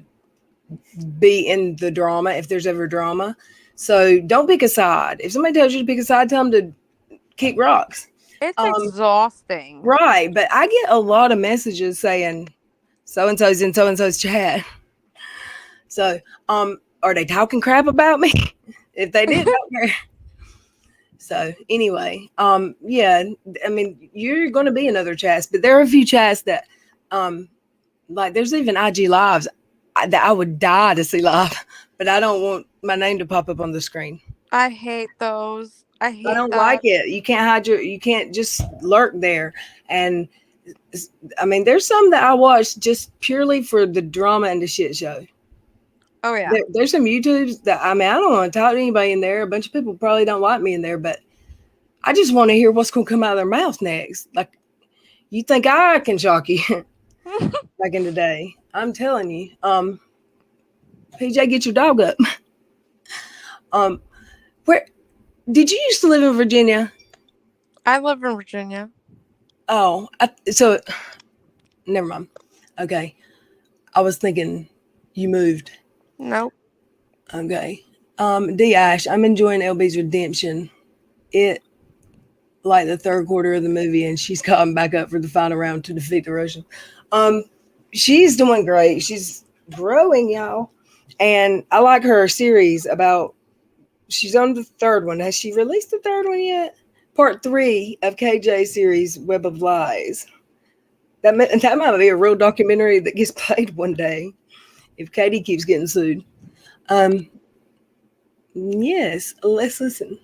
be in the drama if there's ever drama. So don't pick a side. If somebody tells you to pick a side, tell them to kick rocks. It's exhausting. Right. But I get a lot of messages saying so-and-so's in so-and-so's chat. So, are they talking crap about me? If they did, don't care. So anyway, yeah, I mean, you're going to be in other chats, but there are a few chats that, like there's even IG lives that I would die to see live, but I don't want my name to pop up on the screen. I hate those. I don't like it. You can't hide you can't just lurk there. And I mean, there's some that I watch just purely for the drama and the shit show. Oh yeah. There's some YouTubes that, I mean, I don't want to talk to anybody in there. A bunch of people probably don't like me in there, but I just want to hear what's going to come out of their mouth next. Like, you think I can shock you back in the day. I'm telling you. PJ, get your dog up. Where did you used to live in Virginia? I live in Virginia. Oh, so never mind. Okay. I was thinking you moved. Nope. Okay. D Ash, I'm enjoying LB's redemption. It like the third quarter of the movie, and she's coming back up for the final round to defeat the Russians. She's doing great. She's growing, y'all. And I like her series about, she's on the third one. Has she released the third one yet? Part 3 of KJ's series, Web of Lies. That might be a real documentary that gets played one day if Katie keeps getting sued. Yes, let's listen.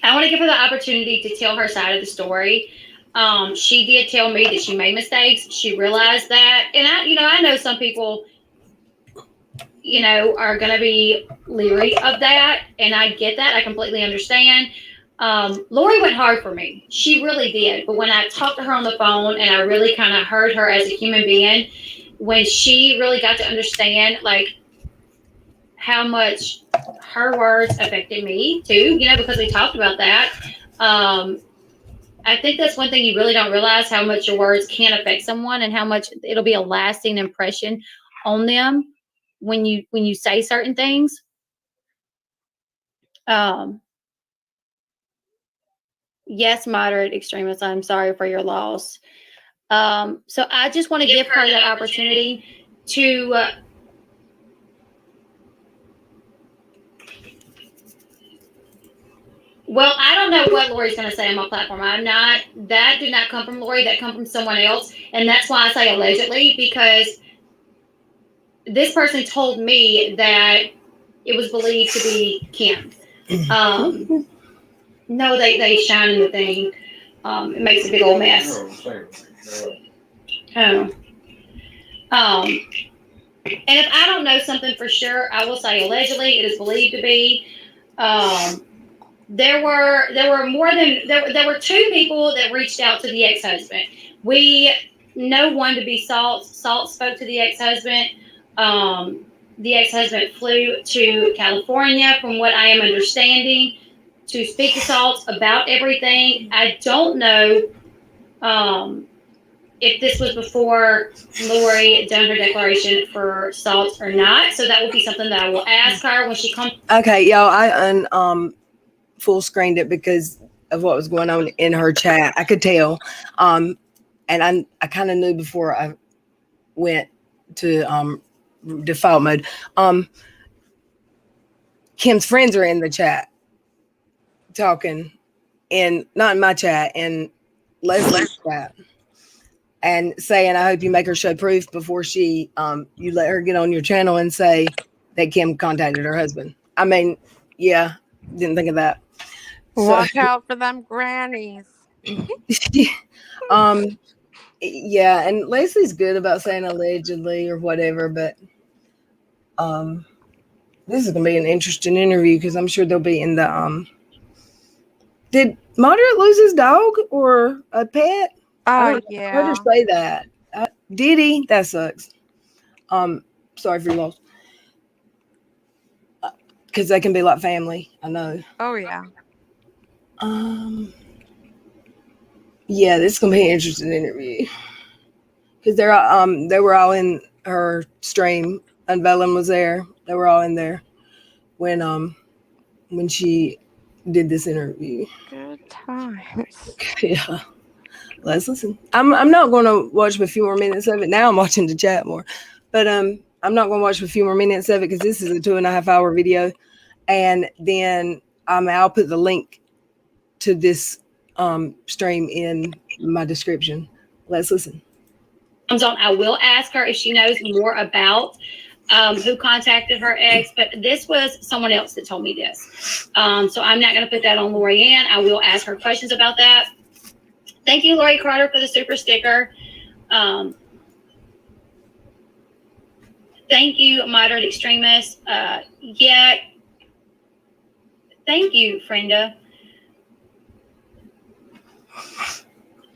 I want to give her the opportunity to tell her side of the story. She did tell me that she made mistakes. She realized that. And I know some people, are going to be leery of that. And I get that. I completely understand. Lori went hard for me. She really did. But when I talked to her on the phone and I really kind of heard her as a human being, when she really got to understand, like, how much her words affected me too, because we talked about that. I think that's one thing you really don't realize, how much your words can affect someone and how much it'll be a lasting impression on them when you say certain things. Yes, moderate extremist, I'm sorry for your loss. So I just want to give her that opportunity to well, I don't know what Lori's going to say on my platform. That did not come from Lori. That come from someone else. And that's why I say allegedly, because this person told me that it was believed to be Kim. No, they shine in the thing. It makes a big old mess. And if I don't know something for sure, I will say allegedly. It is believed to be. There were two people that reached out to the ex-husband. We know one to be Salt. Salt spoke to the ex-husband. The ex-husband flew to California, from what I am understanding, to speak to Salt about everything. I don't know if this was before Lori done her declaration for Salt or not. So that will be something that I will ask her when she comes. Okay, y'all, I full screened it because of what was going on in her chat. I could tell. And I kind of knew before I went to default mode. Kim's friends are in the chat talking, not in my chat, in Leslie's chat, and saying, I hope you make her show proof before you let her get on your channel and say that Kim contacted her husband. I mean, yeah, didn't think of that. Watch out for them grannies. Yeah, and Leslie's good about saying allegedly or whatever, but this is gonna be an interesting interview because I'm sure they'll be in the did Moderate lose his dog or a pet? Yeah. I heard her say that. Did he? That sucks. Sorry for your loss. Because they can be like family. I know. Oh yeah. Yeah, this is gonna be an interesting interview. because they were all in her stream. Unveiling was there. They were all in there when she did this interview. Good times. Yeah. Let's listen. I'm not going to watch a few more minutes of it. Now I'm watching the chat more, but I'm not going to watch a few more minutes of it because this is a 2.5 hour video, and then I'll put the link to this stream in my description. Let's listen. I will ask her if she knows more about who contacted her ex, but this was someone else that told me this. So I'm not going to put that on Lorianne. I will ask her questions about that. Thank you, Lori Carter, for the super sticker. Thank you, Moderate Extremist. Yeah. Thank you, Frenda.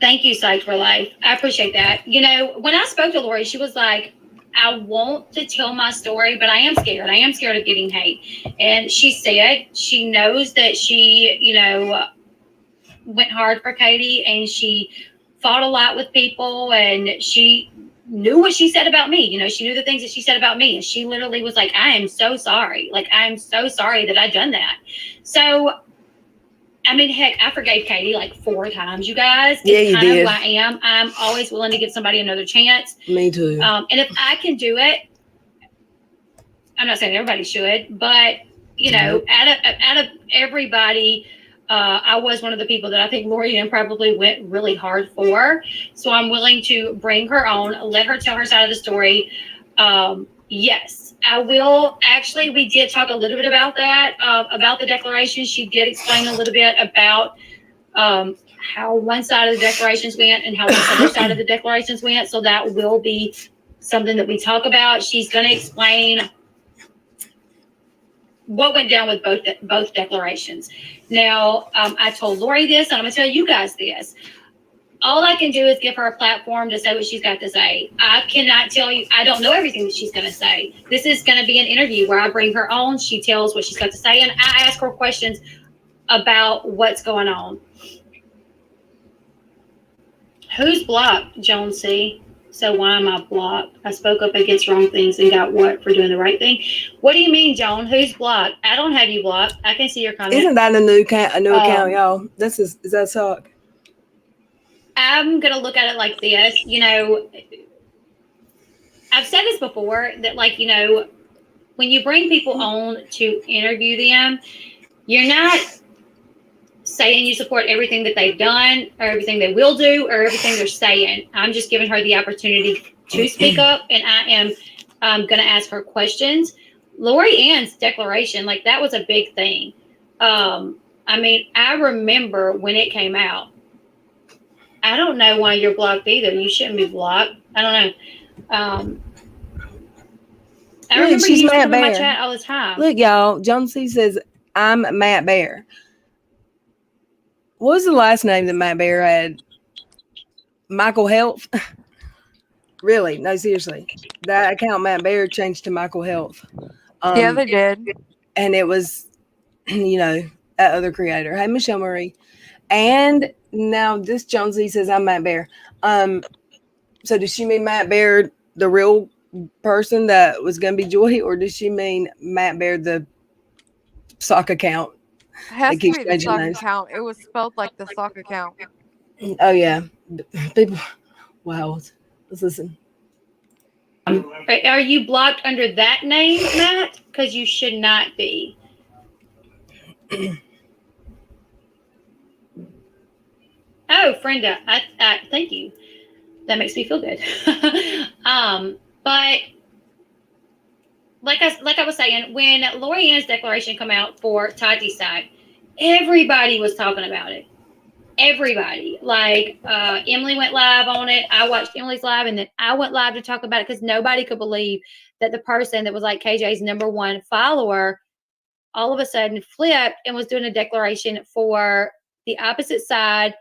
Thank you, Psyched for Life. I appreciate that. You know, when I spoke to Lori, she was like, I want to tell my story, but I am scared. I am scared of getting hate. And she said she knows that she, you know, went hard for Katie and she fought a lot with people and she knew what she said about me. You know, she knew the things that she said about me. And she literally was like, I am so sorry. Like, I am so sorry that I done that. So, I mean, heck, I forgave Katie like 4 times, you guys. Yeah, it's you kind did. of who I am. I'm always willing to give somebody another chance. Me too. And if I can do it, I'm not saying everybody should, but, you know, out of everybody, I was one of the people that I think Lorianne probably went really hard for. So I'm willing to bring her on, let her tell her side of the story. Yes, I will. Actually, we did talk a little bit about that, about the declaration. She did explain a little bit about how one side of the declarations went and how the other side of the declarations went. So that will be something that we talk about. She's going to explain what went down with both declarations. Now, I told Lori this, and I'm going to tell you guys this. All I can do is give her a platform to say what she's got to say. I cannot tell you, I don't know everything that she's going to say. This is going to be an interview where I bring her on. She tells what she's got to say, and I ask her questions about what's going on. Who's blocked, Joan C? So why am I blocked? I spoke up against wrong things and got what for doing the right thing? What do you mean, Joan? Who's blocked? I don't have you blocked. I can see your comment. Isn't that a new account, y'all? Is that suck? I'm going to look at it like this. You know, I've said this before that, like, you know, when you bring people on to interview them, you're not saying you support everything that they've done or everything they will do or everything they're saying. I'm just giving her the opportunity to speak up, and I am going to ask her questions. Lorianne's declaration, like, that was a big thing. I mean, I remember when it came out. I don't know why you're blocked either. You shouldn't be blocked. I don't know. I remember you used to come in my chat all the time. Look, y'all, John C says, I'm Matt Bear. What was the last name that Matt Bear had? Michael Health? Really? No, seriously. That account Matt Bear changed to Michael Health. Yeah, they did. And it was, you know, that other creator. Hey, Michelle Marie. And now this Jonesy says, I'm Matt Bear. So does she mean Matt Bear, the real person that was going to be Joy, or does she mean Matt Bear, the sock account? It has to be the sock account. It was spelled like the sock account. Oh, yeah. People, wow. Let's listen. Are you blocked under that name, Matt? Because you should not be. Oh, Frenda, I thank you. That makes me feel good. But like I was saying, when Lorianne's declaration come out for Tati's side, everybody was talking about it. Everybody. Like, Emily went live on it. I watched Emily's live, and then I went live to talk about it because nobody could believe that the person that was like KJ's #1 follower all of a sudden flipped and was doing a declaration for the opposite side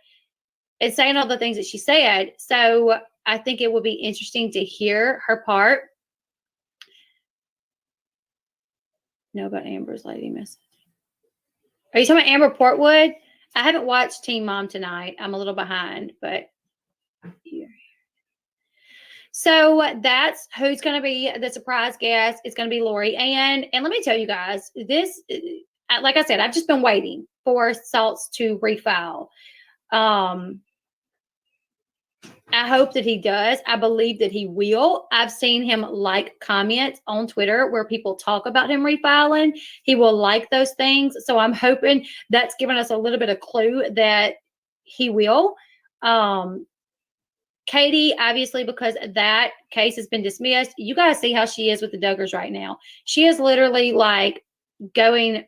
and saying all the things that she said. So I think it would be interesting to hear her part. No, about Amber's lady message. Are you talking about Amber Portwood? I haven't watched Teen Mom tonight. I'm a little behind, but here. So that's who's going to be the surprise guest. It's going to be Lorianne. And let me tell you guys, this, like I said, I've just been waiting for Salts to refile. I hope that he does. I believe that he will. I've seen him like comments on Twitter where people talk about him refiling. He will like those things. So I'm hoping that's given us a little bit of clue that he will. Katie, obviously, because that case has been dismissed, you guys see how she is with the Duggars right now. She is literally like going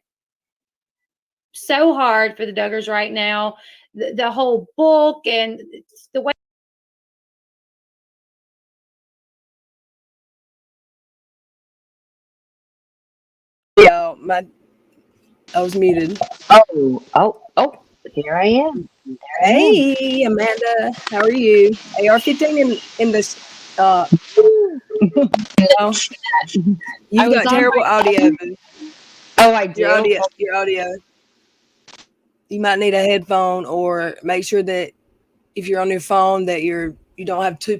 so hard for the Duggars right now. The whole book and the way. Yeah, I was muted. Oh, here I am. There I am. Hey, Amanda, how are you? AR-15 in this. You've got terrible audio. Oh, I do. Your audio. You might need a headphone, or make sure that if you're on your phone that you don't have two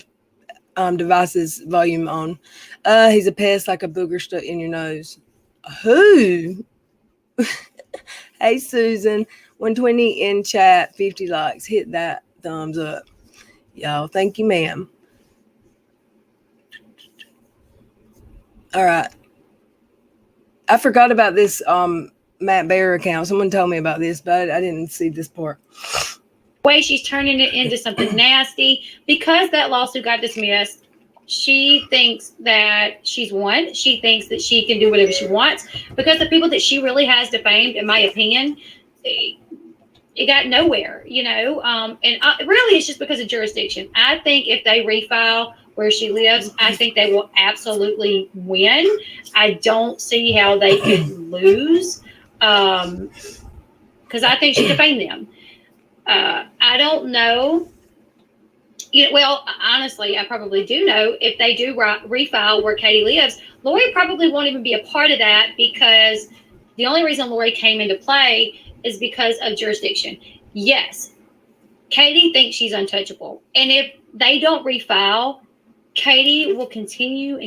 devices volume on. He's a pest like a booger stuck in your nose. Who? Hey, Susan, 120 in chat, 50 likes. Hit that thumbs up. Y'all, thank you, ma'am. All right. I forgot about this Matt Bear account. Someone told me about this, but I didn't see this part. Way she's turning it into something nasty because that lawsuit got dismissed. She thinks that she's won. She thinks that she can do whatever she wants because the people that she really has defamed, in my opinion, it got nowhere, and really it's just because of jurisdiction. I think if they refile where she lives, I think they will absolutely win. I don't see how they could lose because I think she defamed them. I don't know. Well, honestly, I probably do know if they do refile where Katie lives, Lori probably won't even be a part of that because the only reason Lori came into play is because of jurisdiction. Yes, Katie thinks she's untouchable. And if they don't refile, Katie will continue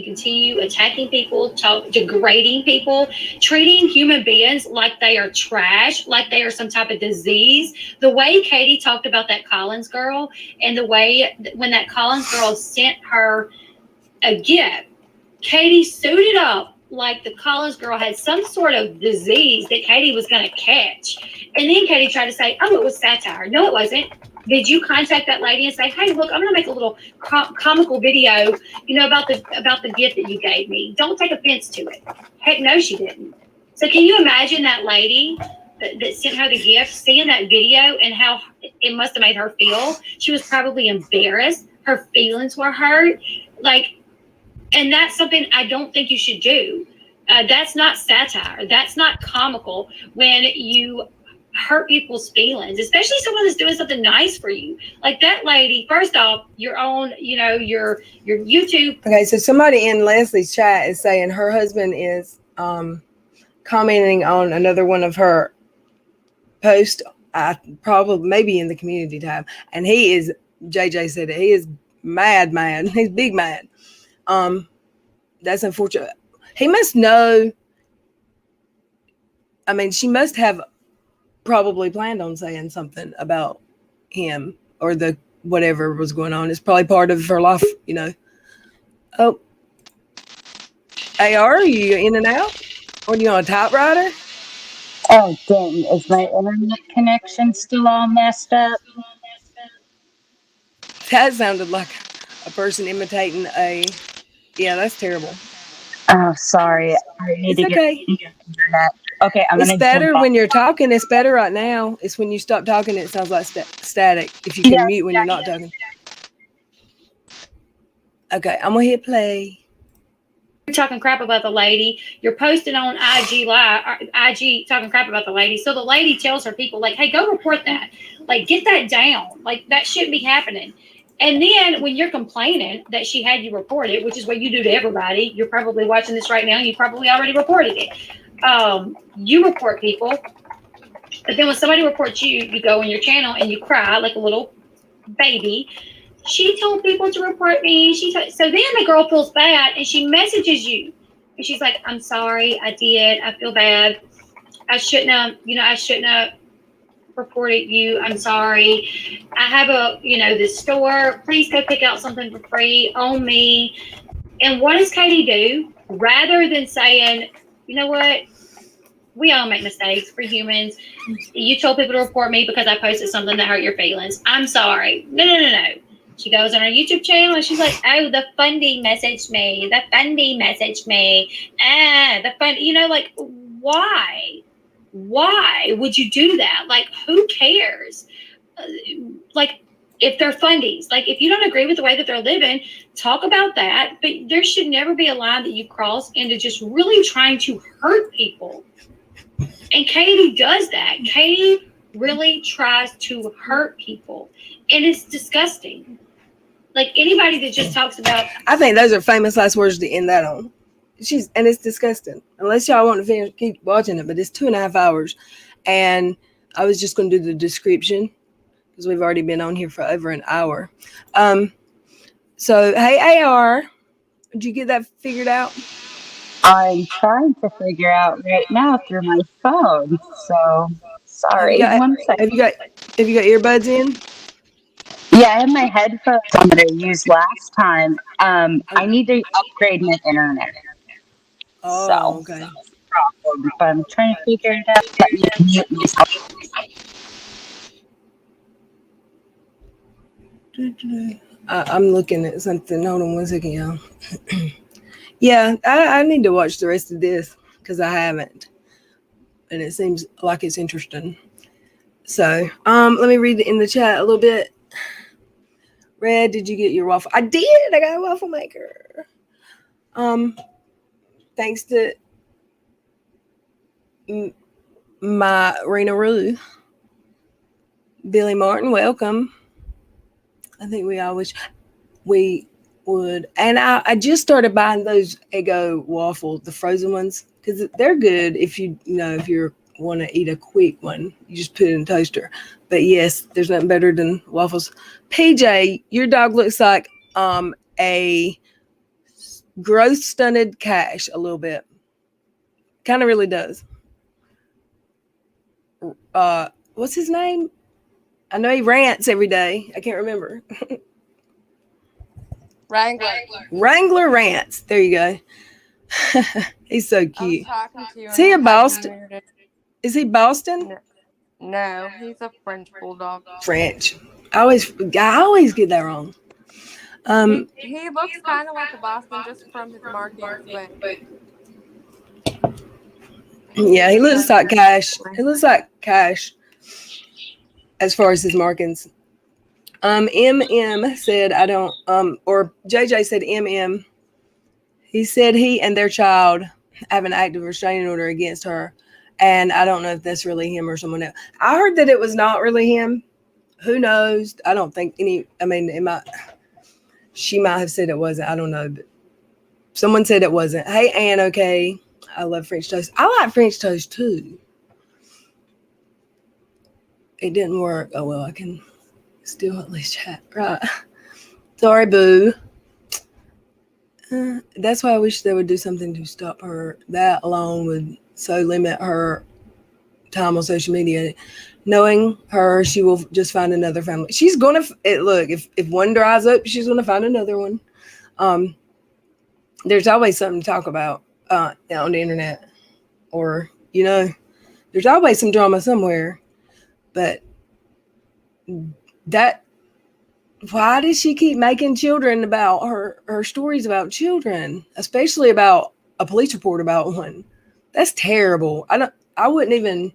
attacking people, degrading people, treating human beings like they are trash, like they are some type of disease. The way Katie talked about that Collins girl and the way when that Collins girl sent her a gift, Katie suited up like the Collins girl had some sort of disease that Katie was going to catch. And then Katie tried to say, oh, it was satire. No, it wasn't. Did you contact that lady and say, hey, look, I'm going to make a little comical video, about the gift that you gave me. Don't take offense to it. Heck no, she didn't. So can you imagine that lady that sent her the gift, seeing that video and how it must have made her feel? She was probably embarrassed. Her feelings were hurt. And that's something I don't think you should do. That's not satire. That's not comical when you hurt people's feelings, especially someone that's doing something nice for you. Like that lady, first off, your own, your YouTube. Okay, so somebody in Leslie's chat is saying her husband is commenting on another one of her posts, probably maybe in the community tab, and he is, JJ said it, he is mad. He's big mad. That's unfortunate. He must know. I mean, she must have probably planned on saying something about him or the whatever was going on. It's probably part of her life, Oh, AR, are you in and out? Or are you on a typewriter? Oh, dang. Is my internet connection still all messed up? That sounded like a person imitating yeah, that's terrible. Oh, sorry. I need It's to okay. get internet. Okay, I'm It's going to better when you're talking. It's better right now. It's when you stop talking, it sounds like static. If you can mute when you're not talking. Okay, I'm going to hit play. You're talking crap about the lady. You're posting on IG Live, IG talking crap about the lady. So the lady tells her people, like, hey, go report that. Like, get that down. Like, that shouldn't be happening. And then when you're complaining that she had you report it, which is what you do to everybody, you're probably watching this right now. You probably already reported it. You report people. But then when somebody reports you, you go on your channel and you cry like a little baby. She told people to report me. So then the girl feels bad and she messages you. And she's like, I'm sorry, I did. I feel bad. I shouldn't have reported you. I'm sorry. I have this store. Please go pick out something for free on me. And what does Katie do? Rather than saying, you know what? We all make mistakes. We're humans. You told people to report me because I posted something that hurt your feelings. I'm sorry. No. She goes on her YouTube channel and she's like, oh, the funding messaged me. The funding messaged me. The fund, like, why? Why would you do that? Like, who cares? Like, if they're fundies, like, if you don't agree with the way that they're living, talk about that. But there should never be a line that you cross into just really trying to hurt people. And Katie does that. Katie really tries to hurt people. And it's disgusting. Like, anybody that just talks about... I think those are famous last words to end that on. And it's disgusting. Unless y'all want to keep watching it, but it's 2.5 hours. And I was just going to do the description because we've already been on here for over an hour. So, hey, AR, did you get that figured out? I'm trying to figure out right now through my phone. So sorry. One second. Have you got earbuds in? Yeah, I have my headphones on that I used last time. I need to upgrade my internet. Oh, okay. That's the problem, but I'm trying to figure it out. Let me mute myself. I'm looking at something. Hold on 1 second, y'all. Yeah, I need to watch the rest of this because I haven't. And it seems like it's interesting. So, let me read in the chat a little bit. Red, did you get your waffle? I did. I got a waffle maker. Thanks to my Rena Rue. Billy Martin, welcome. I think we all wish we would. And I just started buying those Eggo waffles, the frozen ones, because they're good if you want to eat a quick one. You just put it in a toaster. But yes, there's nothing better than waffles. PJ, your dog looks like a growth stunted cash a little bit. Kind of really does. What's his name? I know he rants every day. I can't remember. Wrangler rants. There you go. He's so cute. Is he a Boston? Is he Boston? No, he's a French bulldog. French. I always get that wrong. He looks kind of like a Boston just from his markings, but yeah, he looks like Cash. He looks like Cash as far as his markings. MM said I don't or JJ said MM. He said he and their child have an active restraining order against her. And I don't know if that's really him or someone else. I heard that it was not really him. Who knows? I don't think she might have said it wasn't. I don't know. But someone said it wasn't. Hey, Ann, okay. I love French toast. I like French toast too. It didn't work. Oh, well, I can still at least chat. Right. Sorry, boo. That's why I wish they would do something to stop her. That alone would so limit her time on social media. Knowing her, she will just find another family. She's gonna look. If one dries up, she's gonna find another one. There's always something to talk about on the internet, or there's always some drama somewhere. But why does she keep making children about her stories about children, especially about a police report about one? That's terrible. I wouldn't even.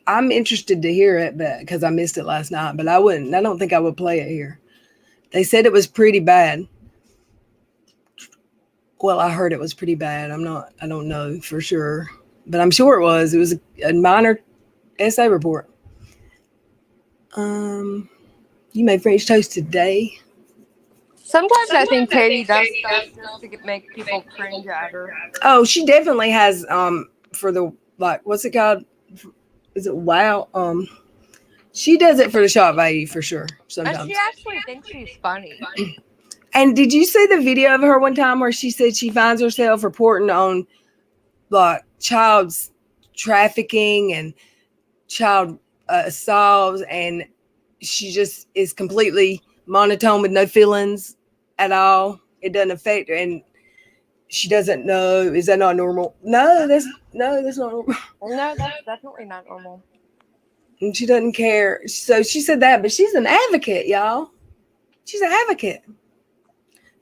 I'm interested to hear it, but because I missed it last night, but I wouldn't. I don't think I would play it here. They said it was pretty bad. Well, I heard it was pretty bad. I don't know for sure, but I'm sure it was. It was a minor essay report. You made French toast today? sometimes I think Katie does stuff just to make people cringe at her. Oh, she definitely has. For the what's it called? Is it Wow? She does it for the shock value for sure. And Sometimes. she actually thinks she's funny. And did you see the video of her one time where she said she finds herself reporting on like child trafficking and child assaults, and she just is completely monotone with no feelings at all. It doesn't affect her, and she doesn't know. Is that not normal? No, that's not normal. No, that's definitely not normal. And she doesn't care. So she said that, but she's an advocate, y'all. She's an advocate.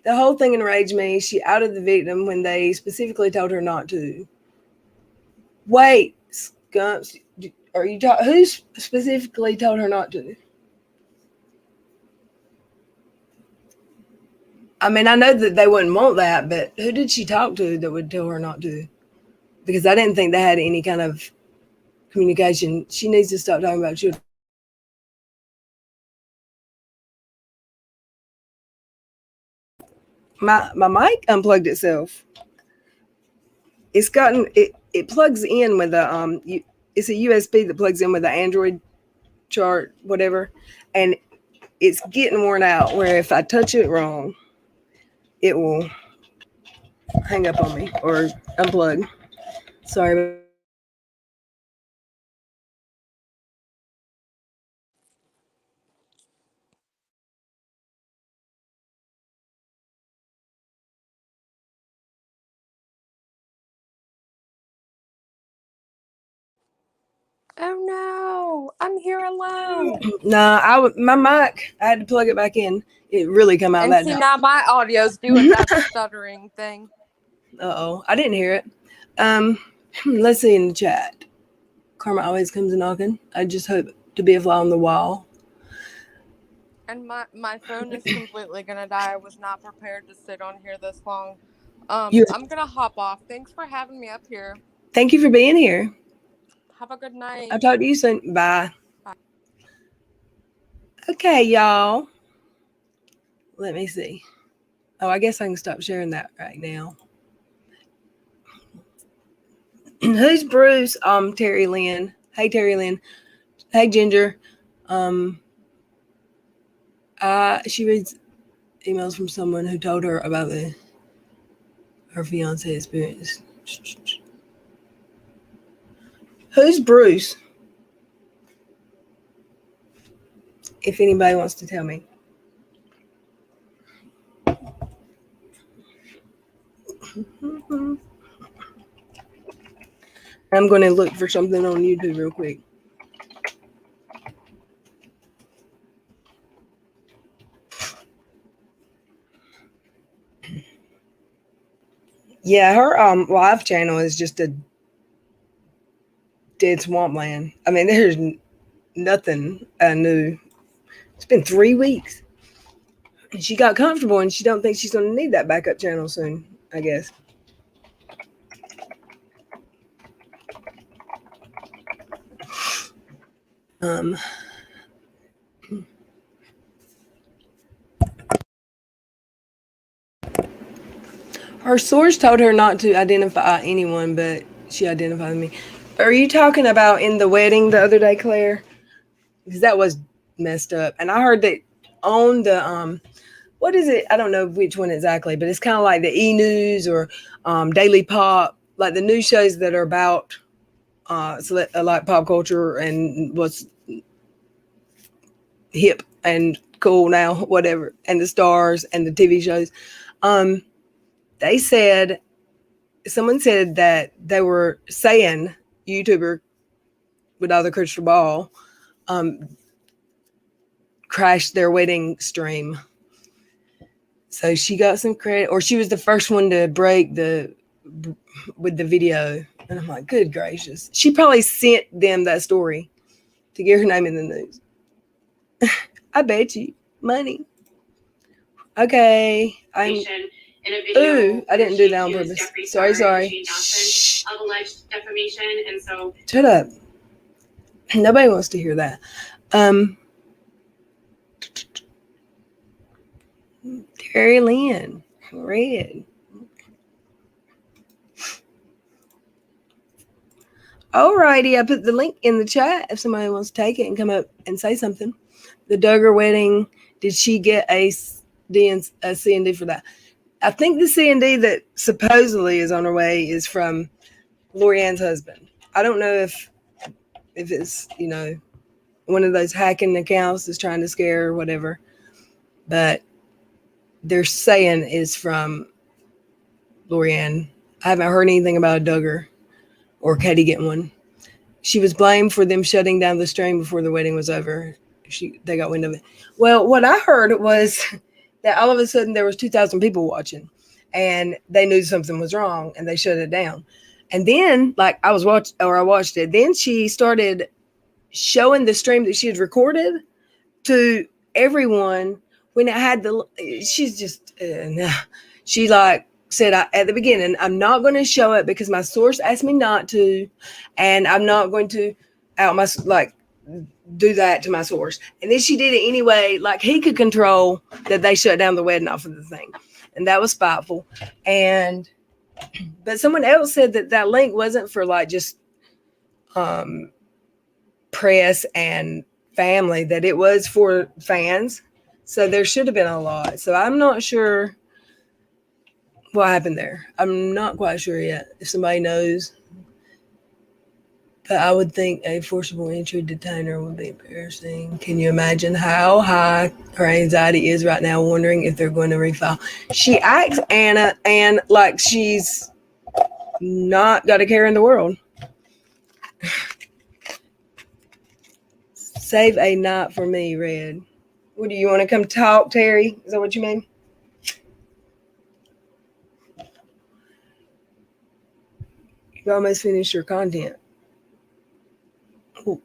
The whole thing enraged me. She outed the victim when they specifically told her not to. Wait, Scumps, are you who specifically told her not to? I mean, I know that they wouldn't want that, but who did she talk to that would tell her not to? Because I didn't think they had any kind of communication. She needs to stop talking about children. My mic unplugged itself. It's gotten it plugs in with a it's a USB that plugs in with the Android chart, whatever, and it's getting worn out where if I touch it wrong, it will hang up on me or unplug. Sorry. Oh no, I'm here alone. Nah, my mic, I had to plug it back in. It really come out And that see, time. now my audio's doing that stuttering thing. Uh-oh, I didn't hear it. Let's see in the chat. Karma always comes knocking. I just hope to be a fly on the wall. And my phone is completely gonna die. I was not prepared to sit on here this long. I'm gonna hop off. Thanks for having me up here. Thank you for being here. Have a good night. I'll talk to you soon. Bye. Bye. Okay, y'all. Let me see. Oh, I guess I can stop sharing that right now. Who's Bruce? Terry Lynn. Hey, Terry Lynn. Hey, Ginger. She reads emails from someone who told her about her fiance experience. Who's Bruce? If anybody wants to tell me. I'm going to look for something on YouTube real quick. Yeah, her live channel is just a dead swampland. I mean, there's nothing new. It's been 3 weeks. And she got comfortable and she don't think she's going to need that backup channel soon, I guess. Her source told her not to identify anyone, but she identified me. Are you talking about in the wedding the other day, Claire? Because that was messed up. And I heard that on the what is it? I don't know which one exactly, but it's kind of like the E! News or Daily Pop, like the news shows that are about like pop culture and what's hip and cool now, whatever, and the stars and the TV shows. They said, someone said that they were saying YouTuber without the crystal ball crashed their wedding stream. So she got some credit, or she was the first one to break with the video. And I'm like, good gracious. She probably sent them that story to get her name in the news. I bet you money. Okay. Ooh, I didn't do that on purpose. Sorry. Shh. Of alleged defamation, and so shut up. Nobody wants to hear that. Terry Lynn, red. Alrighty, I put the link in the chat if somebody wants to take it and come up and say something. The Duggar wedding, did she get a C&D for that? I think the C&D that supposedly is on her way is from Lorianne's husband. I don't know if it's, one of those hacking accounts that's trying to scare or whatever, but they're saying is from Lorianne. I haven't heard anything about a Duggar or Katie getting one. She was blamed for them shutting down the stream before the wedding was over. They got wind of it. Well, what I heard was that all of a sudden there was 2,000 people watching, and they knew something was wrong, and they shut it down. And then, I watched it. Then she started showing the stream that she had recorded to everyone when it had she's just she said at the beginning, I'm not going to show it because my source asked me not to, and I'm not going to do that to my source. And then she did it anyway, he could control that they shut down the wedding off of the thing, and that was spiteful. But someone else said that link wasn't for just press and family, that it was for fans. So there should have been a lot. So I'm not sure what happened there. I'm not quite sure yet. If somebody knows. But I would think a forcible entry detainer would be embarrassing. Can you imagine how high her anxiety is right now, wondering if they're going to refile? She acts Anna and like she's not got a care in the world. Save a night for me, Red. What do you want to come talk, Terry? Is that what you mean? You almost finished your content. Ooh.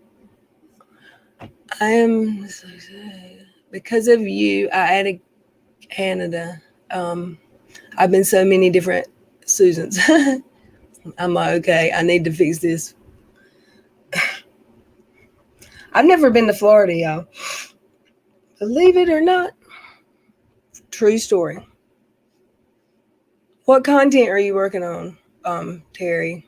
I am so sad. Because of you, I added Canada. I've been so many different Susans. I'm like, okay, I need to fix this. I've never been to Florida, y'all. Believe it or not. True story. What content are you working on, Terry?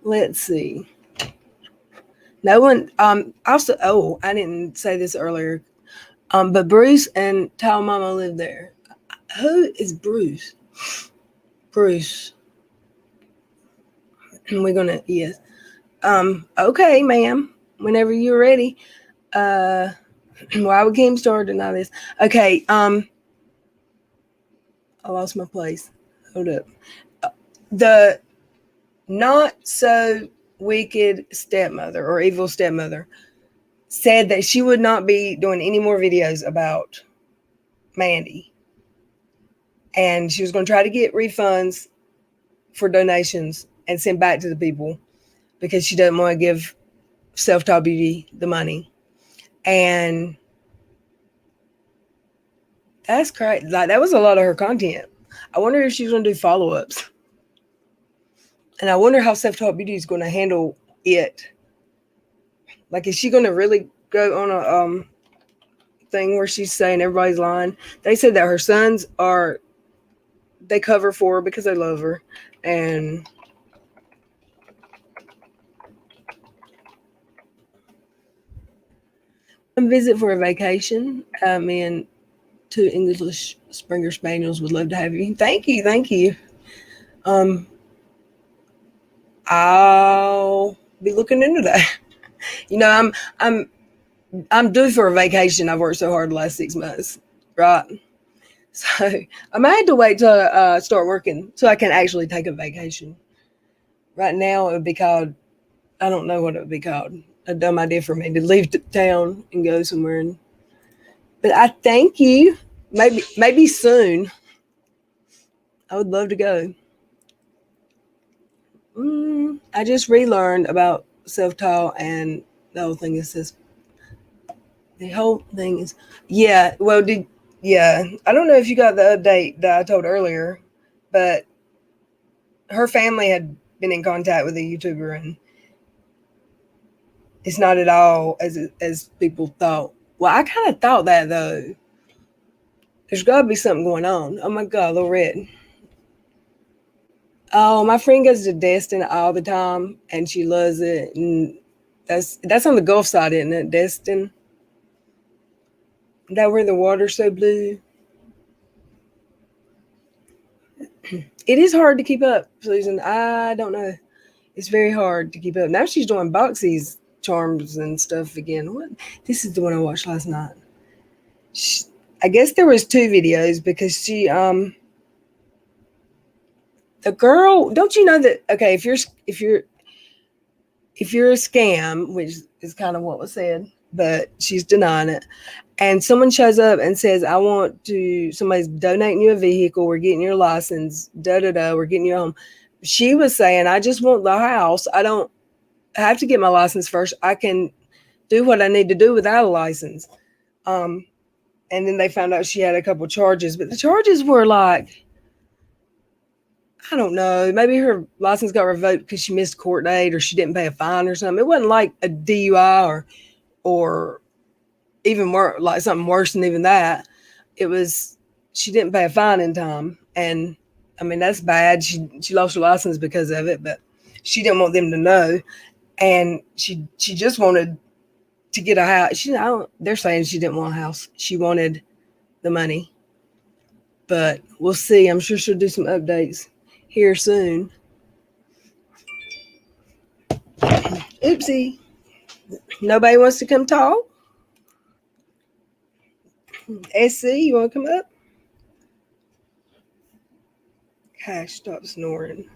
Let's see. No one, also, I didn't say this earlier, but Bruce and Tall Mama live there. Who is Bruce? Bruce. We're gonna, yes. Okay, ma'am, whenever you're ready. Why would Keemstar deny this? Okay, I lost my place. Hold up. The not so wicked stepmother or evil stepmother said that she would not be doing any more videos about Mandy. And she was going to try to get refunds for donations and send back to the people because she doesn't want to give Self-Taught Beauty the money. And that's crazy. That was a lot of her content. I wonder if she's going to do follow-ups. And I wonder how Self-Taught Beauty is going to handle it. Is she going to really go on a thing where she's saying everybody's lying? They said that her sons they cover for her because they love her. And come visit for a vacation. Me and 2 English Springer Spaniels would love to have you. Thank you. I'll be looking into that. I'm due for a vacation. I've worked so hard the last 6 months, right? So I might have to wait till start working so I can actually take a vacation. Right now it would be called, I don't know what it would be called. A dumb idea for me to leave town and go somewhere. But I thank you. Maybe soon. I would love to go. I just relearned about self-taught, and the whole thing is yeah. Well, I don't know if you got the update that I told earlier, but her family had been in contact with a YouTuber, It's not at all as people thought. Well, I kind of thought that though. There's got to be something going on. Oh my God, Lorianne. Oh, my friend goes to Destin all the time, and she loves it. And that's on the Gulf side, isn't it, Destin? Is that where the water's so blue? It is hard to keep up, Susan. I don't know. It's very hard to keep up. Now she's doing Boxy's charms and stuff again. What? This is the one I watched last night. I guess there was 2 videos because she the girl, don't you know that, okay, if you're a scam, which is kind of what was said, but she's denying it, and someone shows up and says, somebody's donating you a vehicle, we're getting your license, we're getting you home. She was saying, I just want the house. I don't have to get my license first. I can do what I need to do without a license. And then they found out she had a couple charges, but the charges were like, I don't know, maybe her license got revoked because she missed court date or she didn't pay a fine or something. It wasn't like a DUI or even more like something worse than even that. It was, she didn't pay a fine in time. And I mean, that's bad. She lost her license because of it, but she didn't want them to know. And she just wanted to get a house. They're saying she didn't want a house. She wanted the money. But we'll see. I'm sure she'll do some updates here soon. Oopsie. Nobody wants to come talk? SC, you want to come up? Cash, stop snoring.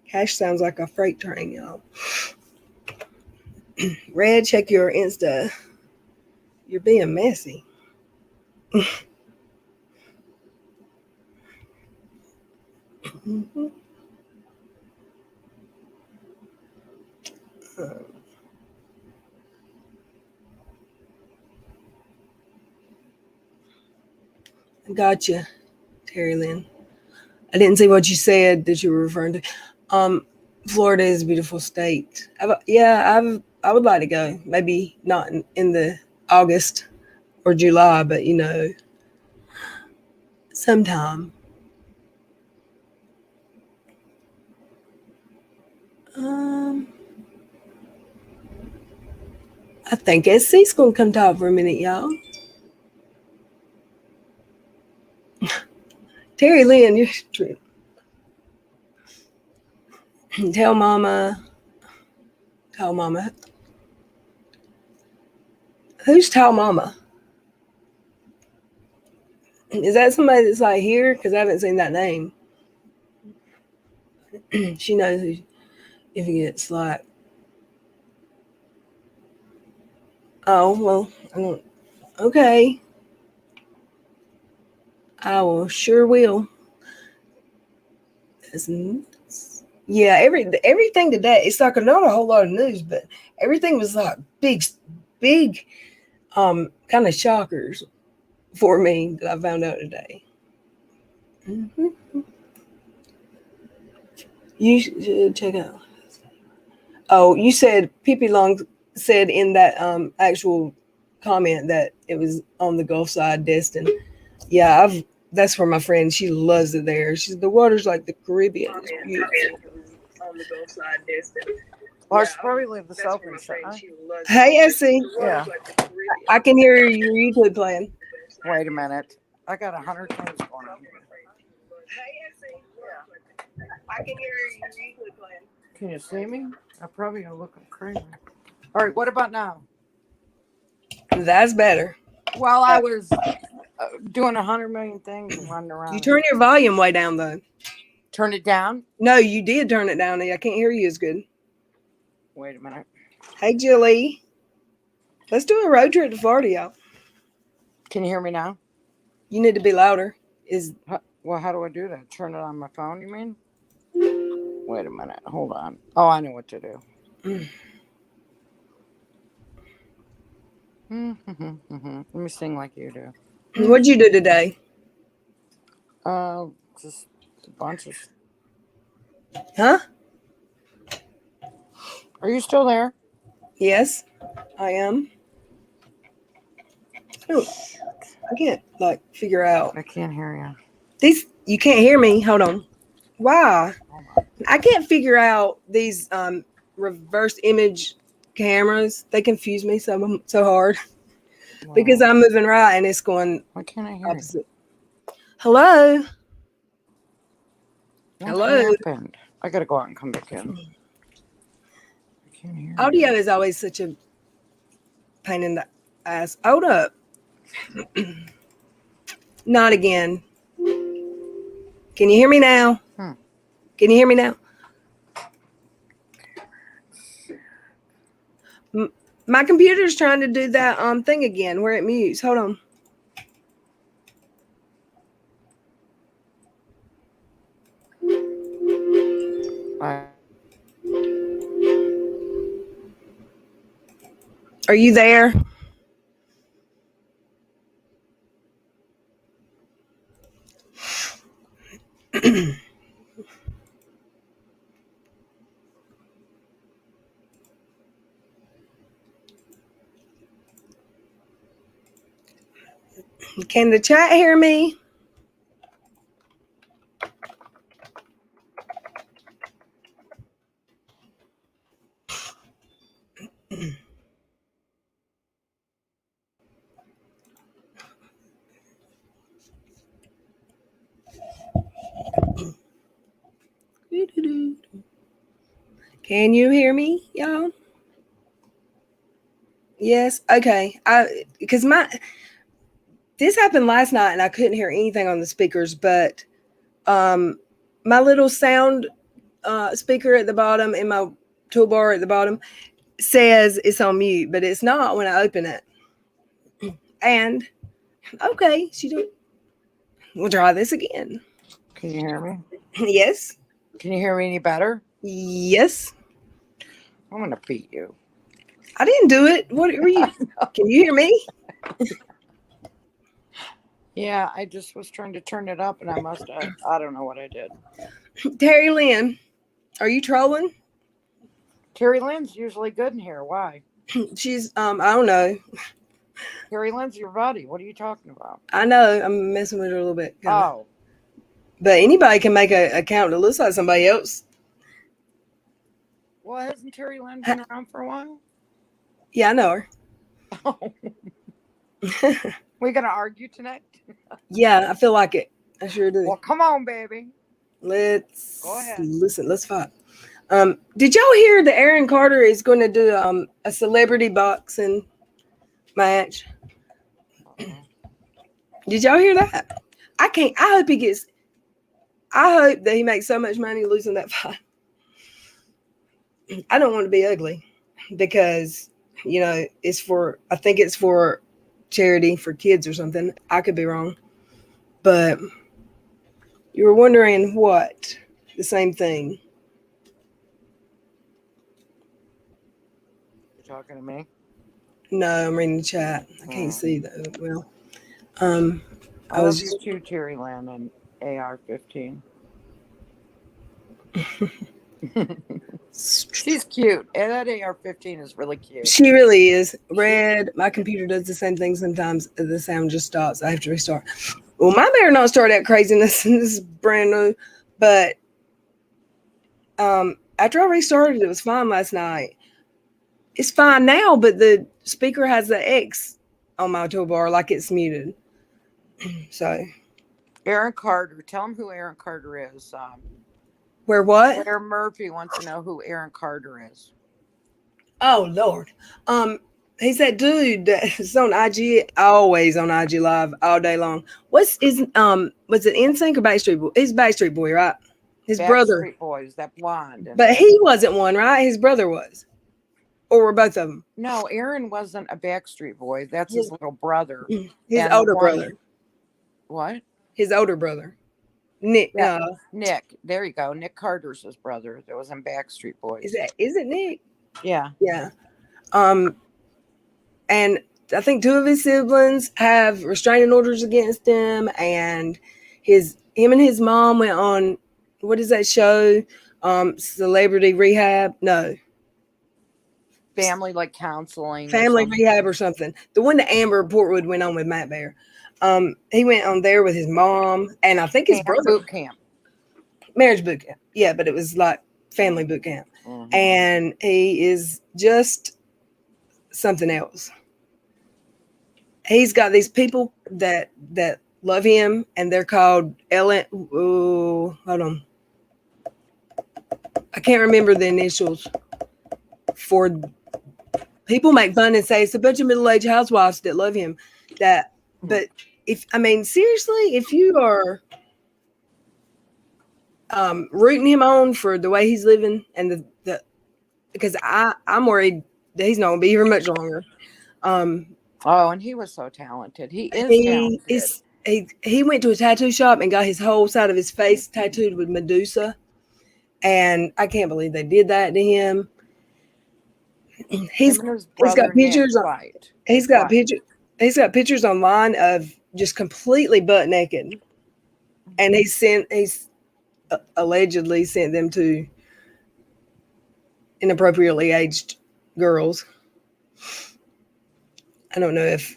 Cash sounds like a freight train, y'all. Red, check your Insta. You're being messy. Gotcha, Terry Lynn. I didn't see what you said that you were referring to. Florida is a beautiful state. I would like to go. Maybe not in the August or July, but sometime. I think SC's gonna come talk for a minute, y'all. Terry Lynn, you're true. Tell mama. Who's Tell Mama? Is that somebody that's like here? Because I haven't seen that name. She knows who, if you get slack. Oh, well, I don't. Okay. I will, sure will. Yeah, everything today, it's like not a whole lot of news, but everything was like big kind of shockers for me that I found out today. Mm-hmm. You should check out. Oh, you said Pippi Long said in that actual comment that it was on the Gulf side, Destin. Yeah, that's where my friend, she loves it there. She's the water's like the Caribbean. It's beautiful. On the Gulf side, Destin. Well, I should probably leave this open, shouldn't I? Hey, Essie. Yeah. I can hear your YouTube playing. Wait a minute. I got 100 things going on here. Hey, Essie. Yeah. I can hear your YouTube playing. Can you see me? I'm probably going to look crazy. All right, what about now? That's better. Well, I was doing 100 million things and running around. You turn your volume way down, though. Turn it down? No, you did turn it down. I can't hear you as good. Wait a minute. Hey, Jilly. Let's do a road trip to Florida, y'all. Can you hear me now? You need to be louder. Well, how do I do that? Turn it on my phone, you mean? Wait a minute. Hold on. Oh, I know what to do. Let me sing like you do. What'd you do today? Just a bunch of... Huh? Are you still there? Yes, I am. I can't like figure out I can't hear you. these. You can't hear me. Hold on. Why? Hold on. I can't figure out these reverse image cameras. They confuse me so hard because Wow. I'm moving right and it's going Why can't I hear you? opposite. Hello. What Hello. happened? I gotta go out and come back in. I can't hear Audio you. is always such a pain in the ass. Hold up. Not again. Can you hear me now? Hmm. Can you hear me now? My computer's trying to do that thing again where it mutes. Hold on. Are you there? Can the chat hear me? Can you hear me, y'all? Yes. Okay. Because this happened last night and I couldn't hear anything on the speakers, but my little sound speaker at the bottom and my toolbar at the bottom says it's on mute, but it's not when I open it. And okay, we'll try this again. Can you hear me? Yes. Can you hear me any better? Yes. I'm gonna beat you. I didn't do it. What were you? Can you hear me? Yeah, I just was trying to turn it up and I must have. I don't know what I did. Terry Lynn, are you trolling? Terry Lynn's usually good in here. Why? She's I don't know. Terry Lynn's your buddy. What are you talking about? I know I'm messing with her a little bit. Oh. But anybody can make an account that looks like somebody else. Well, hasn't Terry Lynn been around for a while? Yeah, I know her. Oh. We gonna argue tonight? Yeah, I feel like it. I sure do. Well, come on, baby. Let's Go ahead. listen. Let's fight. Did y'all hear that Aaron Carter is going to do a celebrity boxing match? Did y'all hear that? I hope that he makes so much money losing that fight. I don't want to be ugly because, I think it's for charity for kids or something. I could be wrong. But you were wondering what? The same thing. You talking to me? No, I'm reading the chat. I can't see that well. I love you too, Terry Lynn and AR-15. She's cute. And that AR-15 is really cute. She really is. Red, my computer does the same thing sometimes. The sound just stops. I have to restart. Well, mine better not start that craziness. This is brand new. But after I restarted, it was fine last night. It's fine now, but the speaker has the X on my toolbar like it's muted. So. Aaron Carter. Tell him who Aaron Carter is. Where what? Claire Murphy wants to know who Aaron Carter is. Oh, Lord. He's that dude that's on IG, always on IG Live all day long. Was it NSYNC or Backstreet Boy? He's Backstreet Boy, right? His brother. Backstreet Boys, that blonde. But he wasn't one, right? His brother was. Or were both of them? No, Aaron wasn't a Backstreet Boy. That's his little brother. His older brother. What? His older brother. Nick. Yeah, Nick. There you go. Nick Carter's his brother. That was in Backstreet Boys. Is it Nick? Yeah. Yeah. And I think two of his siblings have restraining orders against him, and him and his mom went on, what is that show? Celebrity Rehab? No. family like counseling, family or something. rehab or something. The one that Amber Portwood went on with Matt Bear. He went on there with his mom and I think his brother. Boot camp. Marriage boot camp. Yeah, but it was like family boot camp. Mhm. And he is just something else. He's got these people that love him, and they're called Ellen. Oh, hold on. I can't remember the initials. For people make fun and say it's a bunch of middle-aged housewives that love him. But seriously, if you are rooting him on for the way he's living and the because I'm worried that he's not gonna be here much longer. And he was so talented. He is talented. He went to a tattoo shop and got his whole side of his face tattooed with Medusa, and I can't believe they did that to him. He's got pictures. He's got pictures online of just completely butt naked, and he's allegedly sent them to inappropriately aged girls. I don't know if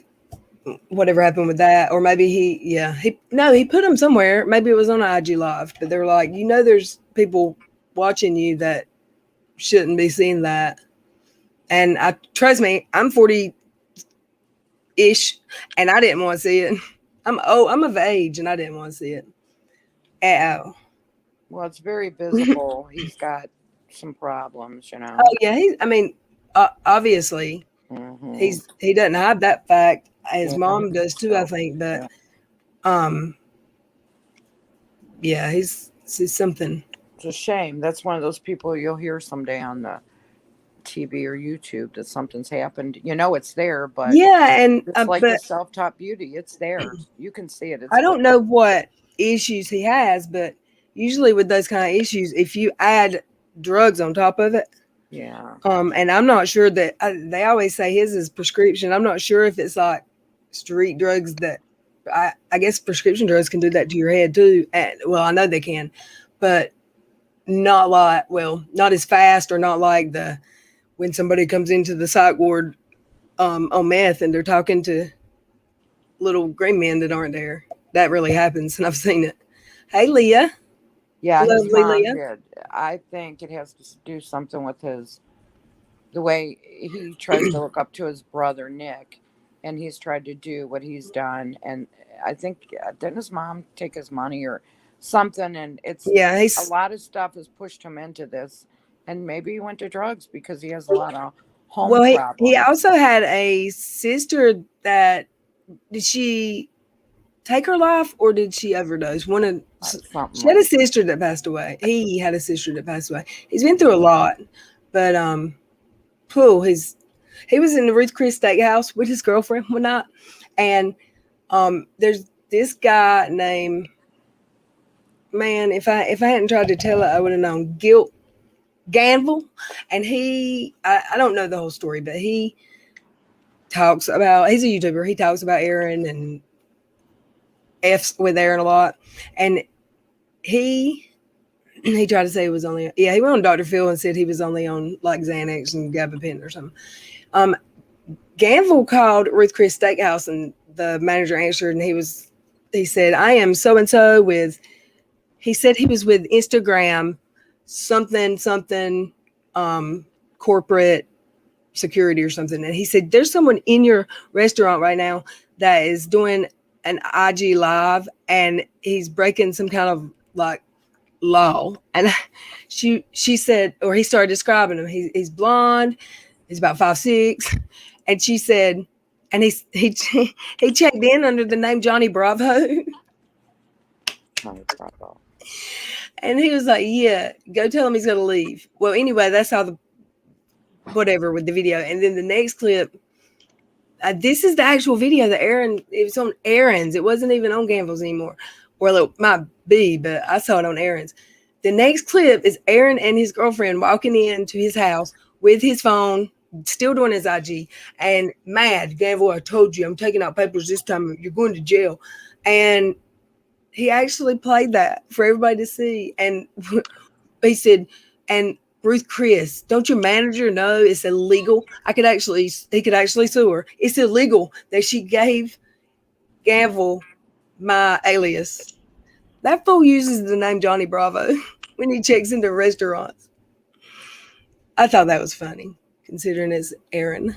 whatever happened with that, or maybe he put them somewhere. Maybe it was on IG Live, but they were like, there's people watching you that shouldn't be seeing that. And trust me, I'm 40-ish, and I didn't want to see it. I'm of age, and I didn't want to see it at all. Well, it's very visible. He's got some problems, Oh yeah, obviously, mm-hmm. he doesn't hide that fact. His mom does too, I think. But he's something. It's a shame. That's one of those people you'll hear someday on the TV or YouTube that something's happened. It's there, but and it's like the self-taught beauty. It's there. You can see it. I don't know what issues he has, but usually with those kind of issues, if you add drugs on top of it, and I'm not sure that they always say his is prescription. I'm not sure if it's like street drugs that I guess prescription drugs can do that to your head too. And, well, I know they can, but not as fast, or not like when somebody comes into the psych ward on meth and they're talking to little green men that aren't there. That really happens, and I've seen it. Hey, Leah. Yeah, lovely his mom Leah. did. I think it has to do something with the way he tries to look up to his brother Nick, and he's tried to do what he's done. And I think didn't his mom take his money or something? And a lot of stuff has pushed him into this. And maybe he went to drugs because he has a lot of home problems. He also had a sister that, did she take her life or did she overdose? She had a sister that passed away. He had a sister that passed away. He's been through a lot, but he was in the Ruth Chris Steakhouse with his girlfriend one night, and there's this guy named, man, if I hadn't tried to tell it, I would have known, Ganville, and I don't know the whole story, but he talks about, he's a YouTuber. He talks about Aaron and F's with Aaron a lot, and he tried to say he was only, he went on Dr. Phil and said he was only on like Xanax and gabapentin or something. Ganville called Ruth Chris Steakhouse, and the manager answered, and he said, I am so and so he said he was with Instagram something corporate security or something, and he said there's someone in your restaurant right now that is doing an IG live, and he's breaking some kind of like law. And she said, or he started describing him, he's blonde, he's about 5'6", and she said, and he checked in under the name Johnny Bravo. Johnny Bravo. And he was like, yeah, go tell him he's going to leave. Well, anyway, that's how whatever with the video. And then the next clip, this is the actual video that it was on Aaron's. It wasn't even on Ganville's anymore. Well, it might be, but I saw it on Aaron's. The next clip is Aaron and his girlfriend walking into his house with his phone, still doing his IG, and mad. Ganville, I told you, I'm taking out papers this time. You're going to jail. And he actually played that for everybody to see. And he said, and Ruth Chris, don't your manager know it's illegal? He could actually sue her. It's illegal that she gave Gavel my alias. That fool uses the name Johnny Bravo when he checks into restaurants. I thought that was funny, considering it's Aaron.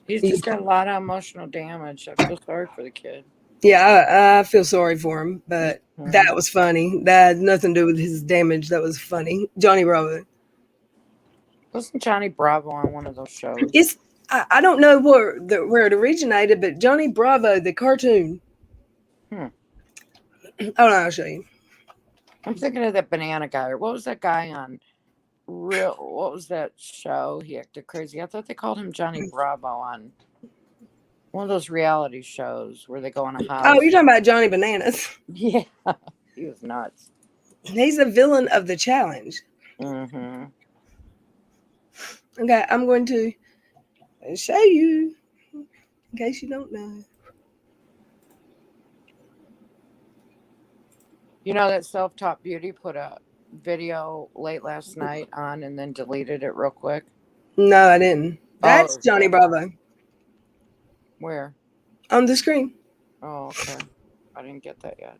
He's just got a lot of emotional damage. I feel sorry for the kid. Yeah, I feel sorry for him, but that was funny. That had nothing to do with his damage. That was funny. Johnny Bravo. Wasn't Johnny Bravo on one of those shows? I don't know where it originated, but Johnny Bravo, the cartoon. Hmm. Oh no, I'll show you. I'm thinking of that banana guy. What was that guy on? What was that show? He acted crazy. I thought they called him Johnny Bravo on one of those reality shows where they go on a house. Oh, you're talking about Johnny Bananas. Yeah, he was nuts. He's the villain of the challenge. Mm-hmm. Okay, I'm going to show you in case you don't know. You know that Self-Taught Beauty put a video late last night on and then deleted it real quick? No, I didn't. That's Johnny Bravo. Where? On the screen. Oh, okay. I didn't get that yet.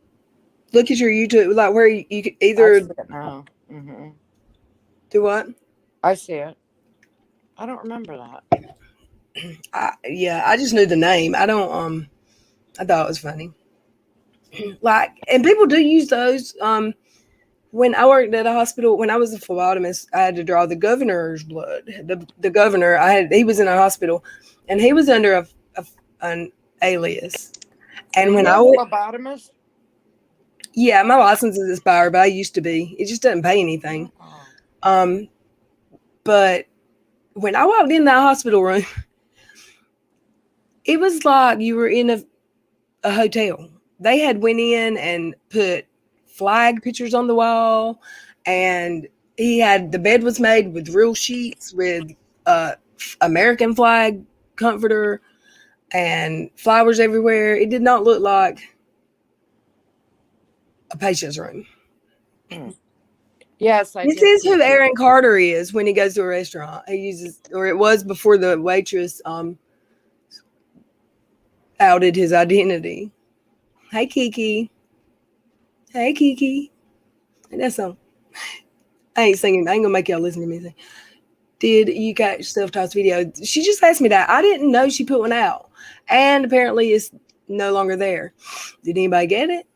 Look at your YouTube, like where you could either. I see it now. Mm-hmm. Do what? I see it. I don't remember that. I just knew the name. I don't. I thought it was funny. Like, and people do use those. When I worked at a hospital, when I was a phlebotomist, I had to draw the governor's blood. The governor, he was in a hospital, and he was under an alias. And when I was phlebotomist, yeah, my license is expired, but I used to be. It just doesn't pay anything. But when I walked in that hospital room, it was like you were in a hotel. They had went in and put flag pictures on the wall, and the bed was made with real sheets with American flag comforter and flowers everywhere. It did not look like a patient's room. Yes, this is who Aaron Carter is when he goes to a restaurant. He uses, or it was before the waitress outed his identity. Hey Kiki. Hey Kiki. And that song. I ain't singing. I ain't gonna make y'all listen to me sing. Did you catch Self-Taught video? She just asked me that. I didn't know she put one out. And apparently it's no longer there. Did anybody get it?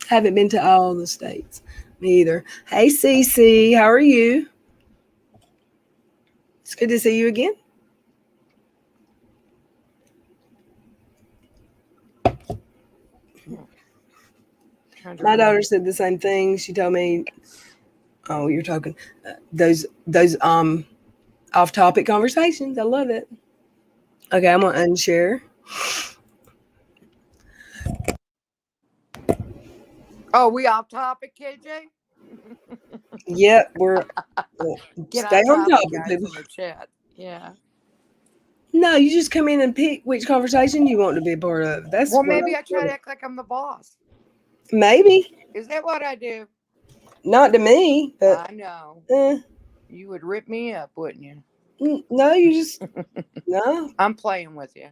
Haven't been to all the states. Me either. Hey Cece, how are you? It's good to see you again. My daughter said the same thing. She told me, "Oh, you're talking those off-topic conversations. I love it." Okay, I'm gonna unshare. Oh, we off topic, KJ? Yep, we're stay on topic, guys, people. In the chat. Yeah. No, you just come in and pick which conversation you want to be a part of. That's well, maybe I try to act like I'm the boss. Maybe. Is that what I do? Not to me, but I know. You would rip me up, wouldn't you? No, you just no. I'm playing with you.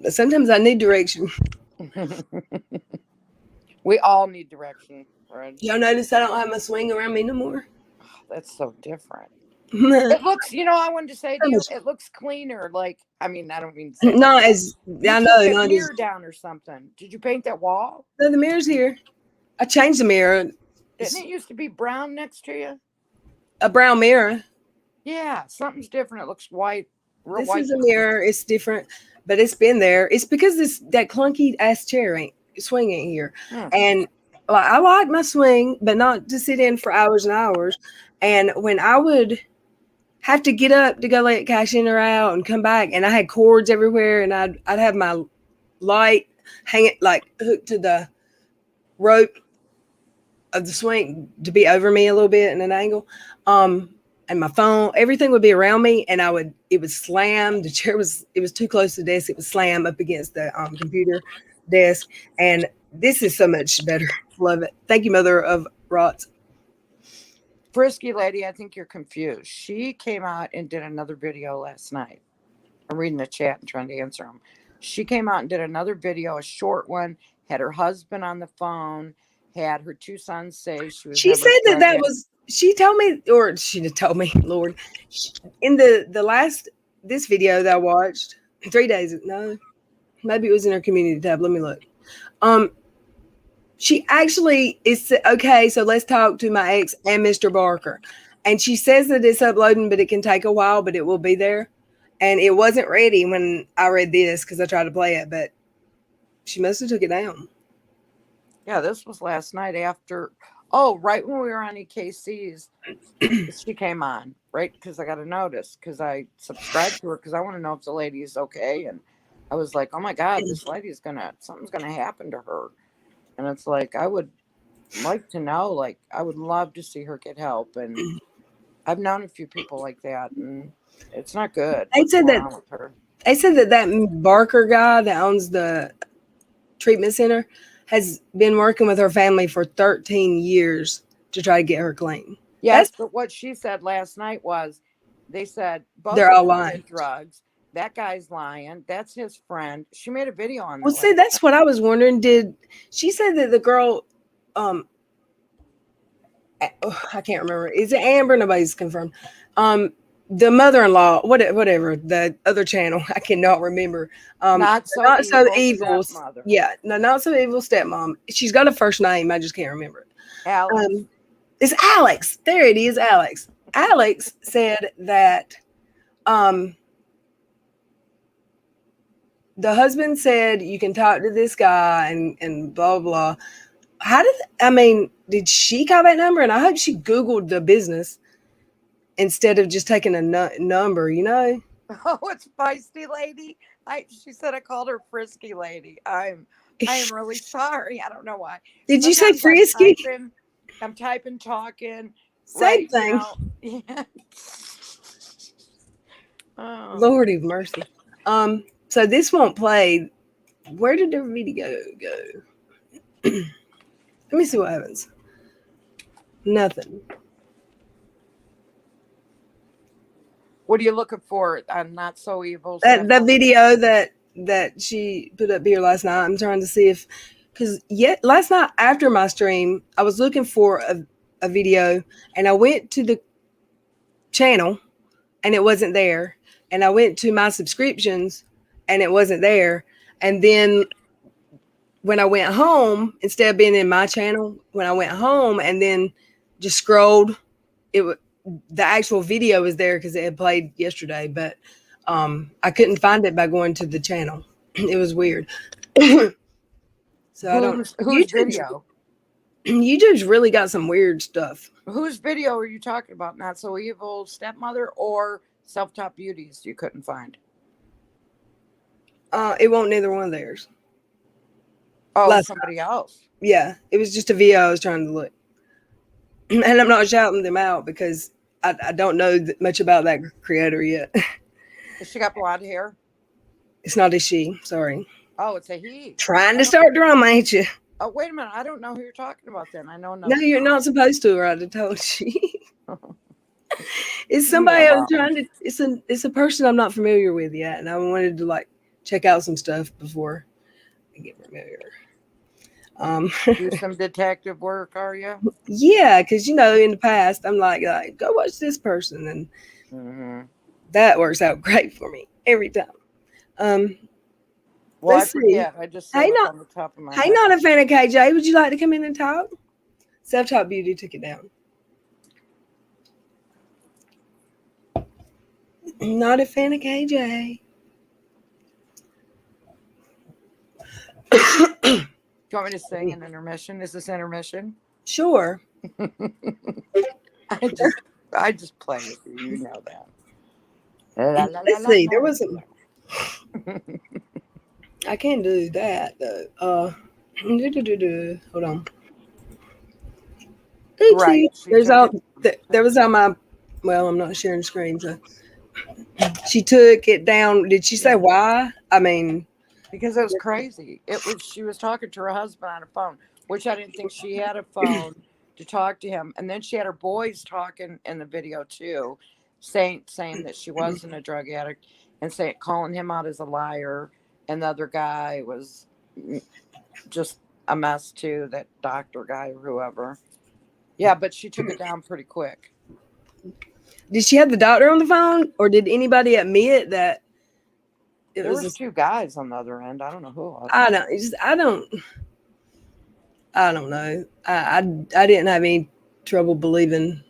Sometimes I need direction. We all need direction, right? Y'all notice I don't have my swing around me no more? Oh, that's so different. It looks, I wanted to say to you, it looks cleaner. Like, I mean, I don't mean to say not as I know. Not mirror down or something. Did you paint that wall? No, the mirror's here. I changed the mirror. Didn't it used to be brown next to you? A brown mirror. Yeah, something's different. It looks white. This is a mirror. It's different, but it's been there. It's because that clunky ass chair ain't swinging here, and I like my swing, but not to sit in for hours and hours. And when I would have to get up to go let cash in or out and come back, and I had cords everywhere, and I'd have my light hang it like hooked to the rope of the swing to be over me a little bit in an angle. And my phone, everything would be around me, and it would slam. The chair it was too close to the desk. It would slam up against the computer desk, and this is so much better. Love it. Thank you, Mother of Rots. Frisky lady, I think you're confused. She came out and did another video last night. I'm reading the chat and trying to answer them. She came out and did another video, a short one, had her husband on the phone, had her 2 sons say she was. She said that was, she told me, or she told me, Lord, in the last, this video that I watched 3 days, no, maybe it was in her community tab. Let me look. She actually is, okay, so let's talk to my ex and Mr. Barker. And she says that it's uploading, but it can take a while, but it will be there. And it wasn't ready when I read this because I tried to play it, but she must have took it down. Yeah, this was last night after, right when we were on EKC's, she came on, right? Because I got a notice because I subscribed to her because I want to know if the lady is okay. And I was like, oh my God, this lady something's going to happen to her. And it's like, I would like to know, like, I would love to see her get help. And I've known a few people like that, and it's not good. They said that Barker guy that owns the treatment center has been working with her family for 13 years to try to get her clean. Yes, but what she said last night was, they said both they're all of them lying. did drugs. That guy's lying. That's his friend. She made a video on that. Well, see, that's what I was wondering. Did she said that the girl, I can't remember. Is it Amber? Nobody's confirmed. The mother-in-law, whatever, the other channel, I cannot remember. Not so evil. Stepmother. Yeah, no, not so evil stepmom. She's got a first name. I just can't remember it. Alex. It's Alex. There it is, Alex. Alex said that the husband said you can talk to this guy and blah blah. Did she call that number? And I hope she Googled the business instead of just taking a number, you know? Oh, it's feisty lady. She said I called her frisky lady. I am really sorry. I don't know why. Did you say frisky? I'm typing, talking. Same thing. Yeah. Oh. Lord have mercy. So this won't play. Where did the video go? Let me see what happens. Nothing. What are you looking for on Not So Evil? That video that she put up here last night. I'm trying to see if, because last night after my stream, I was looking for a video, and I went to the channel, and it wasn't there. And I went to my subscriptions, and it wasn't there. And then when I went home, instead of being in my channel, when I went home and then just scrolled, the actual video was there because it had played yesterday, but I couldn't find it by going to the channel. It was weird. So whose video? YouTube's really got some weird stuff. Whose video are you talking about? Not So Evil Stepmother or Self-Taught Beauties you couldn't find? It won't neither one of theirs. Oh, somebody else. Yeah, it was just a video I was trying to look. And I'm not shouting them out because I don't know much about that creator yet. Has she got blonde hair? It's not a she. Sorry. Oh, it's a he. Trying to start drama, ain't you? Oh, wait a minute. I don't know who you're talking about then. I know. No, you're not supposed to, or I'd have told you. It's somebody I'm trying to. It's a person I'm not familiar with yet, and I wanted to check out some stuff before I get familiar. Do some detective work, are you? Yeah, because in the past I'm like go watch this person, and that works out great for me every time. Well, let's see. I just said on the top of my head. Not a fan of KJ. Would you like to come in and talk? Self-Taught Beauty took it down. Not a fan of KJ. Do you want me to sing an intermission? Is this intermission? Sure. I just play with you. You know that. Let's see. There was a. I can't do that though. Hold on. Right. There was on my. Well, I'm not sharing screen, so she took it down. Did she say why? I mean, Because it was crazy. She was talking to her husband on a phone, which I didn't think she had a phone to talk to him. And then she had her boys talking in the video too, saying that she wasn't a drug addict and calling him out as a liar. And the other guy was just a mess too, that doctor guy or whoever. Yeah, but she took it down pretty quick. Did she have the doctor on the phone, or did anybody admit that it There was was two guys on the other end. I don't know who. I don't know. I didn't have any trouble believing.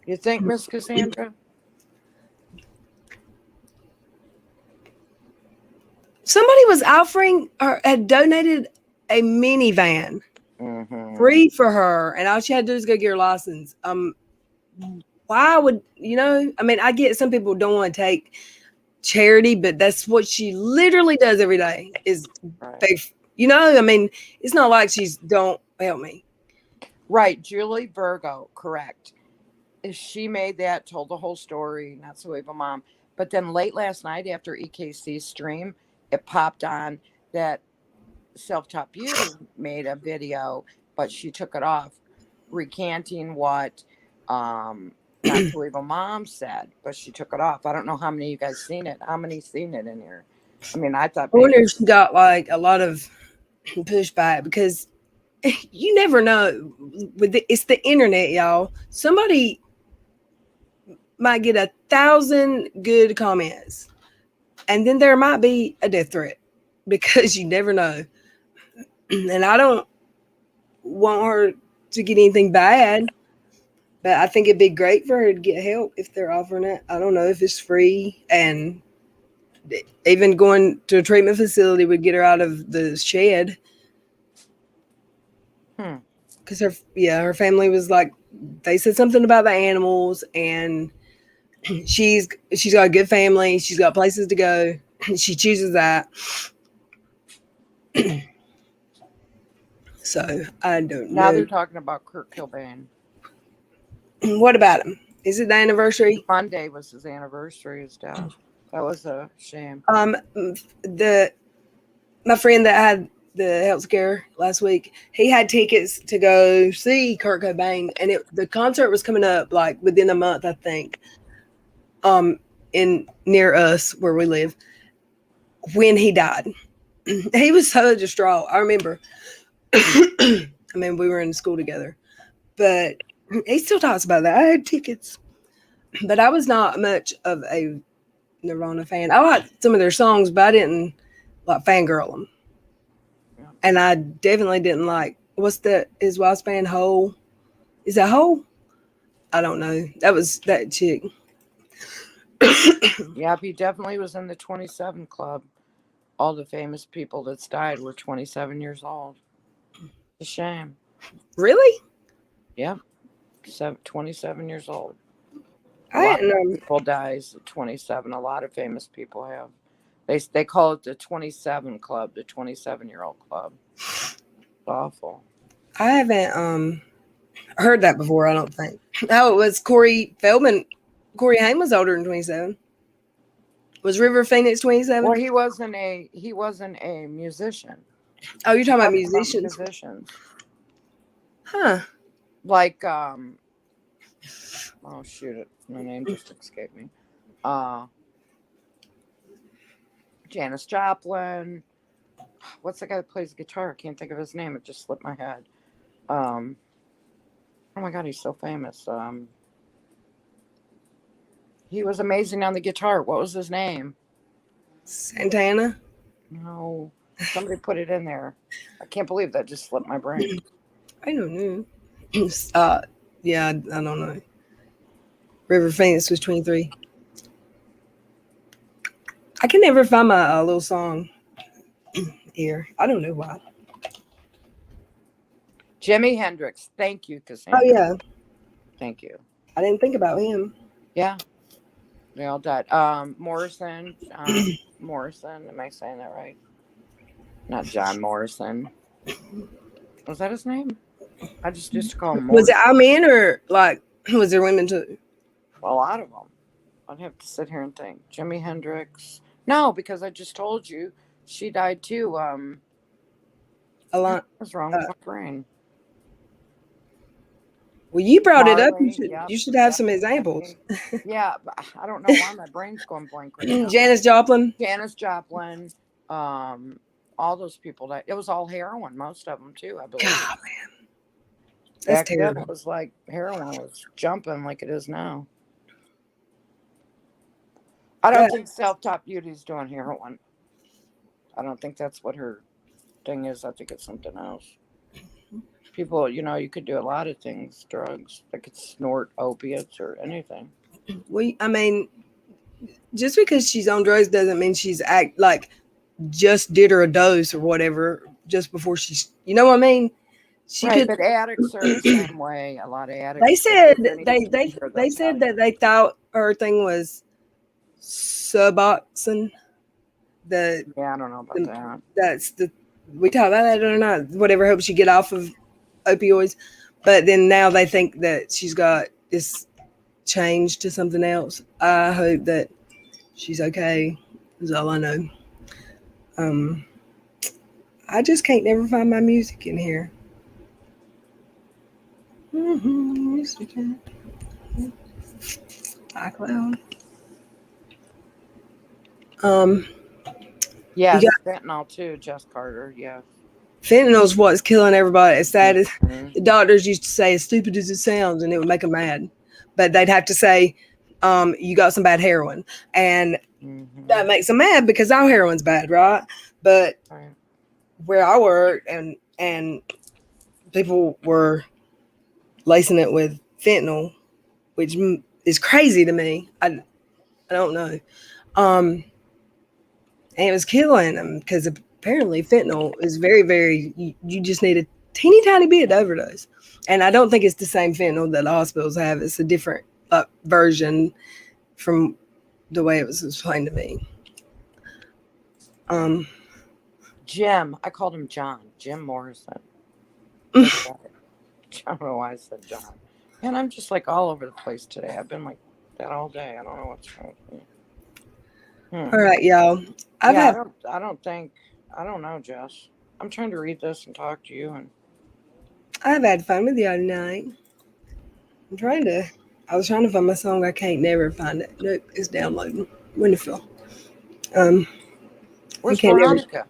You think, Miss Cassandra? Somebody was offering or had donated a minivan free for her, and all she had to do is go get her license. Why would I mean, I get some people don't want to take charity, but that's what she literally does every day is beg. I mean, it's not like she's don't help me. Right, Julie Virgo, correct. She made that, told the whole story, not so evil mom. But then late last night after EKC's stream, it popped on that Self-Taught Beauty made a video, but she took it off, recanting what not so evil mom said, but she took it off. I don't know how many of you guys seen it. How many seen it in here? I mean, I thought I wonder if she got like a lot of pushback because you never know. It's the internet, y'all. Somebody might get 1,000 good comments, and then there might be a death threat because you never know. And I don't want her to get anything bad, but I think it'd be great for her to get help if they're offering it. I don't know if it's free, and even going to a treatment facility would get her out of the shed. Because her family was like, they said something about the animals, and she's got a good family. She's got places to go. She chooses that. So I don't know. Now they're talking about Kurt Cobain. What about him? Is it the anniversary? Monday was his anniversary, his death. That was a shame. My friend that had the health scare last week, he had tickets to go see Kurt Cobain, and the concert was coming up like within a month, I think. In near us where we live, when he died, he was so distraught. I remember. I mean, we were in school together, but he still talks about that. I had tickets, but I was not much of a Nirvana fan. I liked some of their songs, but I didn't like fangirl them. Yeah. And I definitely didn't like his wife's band Hole. Is that Hole? I don't know. That was that chick. Yeah, he definitely was in the 27 club. All the famous people that's died were 27 years old. It's a shame. Really? Yeah. 27 years old. A lot of people dies at 27. A lot of famous people have. They call it the 27 club, the 27-year-old club. It's awful. I haven't heard that before, I don't think. Oh, it was Corey Feldman. Corey Haim was older than 27. Was River Phoenix 27? Well, he wasn't a musician. Oh, you're talking about musicians? Huh. Like, oh shoot, my name just escaped me. Janis Joplin. What's the guy that plays guitar? I can't think of his name. It just slipped my head. Oh my God, he's so famous. He was amazing on the guitar. What was his name? Santana? No. Somebody put it in there. I can't believe that just slipped my brain. I don't know. Yeah, I don't know. River Phoenix was 23. I can never find my little song here. I don't know why. Jimi Hendrix. Thank you, Cassandra. Oh, yeah. Thank you. I didn't think about him. Yeah. They all died. Morrison. Morrison. Am I saying that right? Not John Morrison. Was that his name? I just used to call him Morrison. Was it our men or like was there women too? A lot of them. I'd have to sit here and think. Jimi Hendrix, No, because I just told you she died too. What's wrong with my brain? Well, you brought it up. Marley, You should have some definitely. examples. Yeah, but I don't know why my brain's going blank right now. Janis Joplin. Janis Joplin, all those people died. It was all heroin, most of them too, I believe. God, man, that's Back then, terrible. it was like heroin was jumping like it is now. I don't think Self-Taught Beauty's doing heroin. I don't think that's what her thing is. I think it's something else. People, you could do a lot of things, drugs. They could snort opiates or anything. Well, I mean, just because she's on drugs doesn't mean she's just did her a dose or whatever just before she's, you know what I mean? She Right, could. but addicts are the same way. A lot of addicts. They said they said that they thought her thing was Suboxone. Yeah, I don't know about that. That's we talk about that or not. Whatever helps you get off of opioids, but then now they think that she's got this change to something else. I hope that she's okay. Is all I know. I just can't never find my music in here. iCloud. Yeah, you fentanyl too, Jess Carter. Yeah. Fentanyl's what's killing everybody. As sad as the doctors used to say, as stupid as it sounds, and it would make them mad. But they'd have to say, you got some bad heroin. And that makes them mad because our heroin's bad, right? But where I worked and people were lacing it with fentanyl, which is crazy to me. I don't know. And it was killing them because apparently fentanyl is very, very, you just need a teeny tiny bit to overdose. And I don't think it's the same fentanyl that the hospitals have. It's a different version from the way it was explained to me. Jim, I called him John. Jim Morrison. I don't know why I said John. And I'm just like all over the place today. I've been like that all day. I don't know what's wrong with me. All right, y'all. I don't know, Jess. I'm trying to read this and talk to you, and I've had fun with y'all tonight. I was trying to find my song. I can't never find it. Nope, it's downloading. Wonderful. Where's Veronica?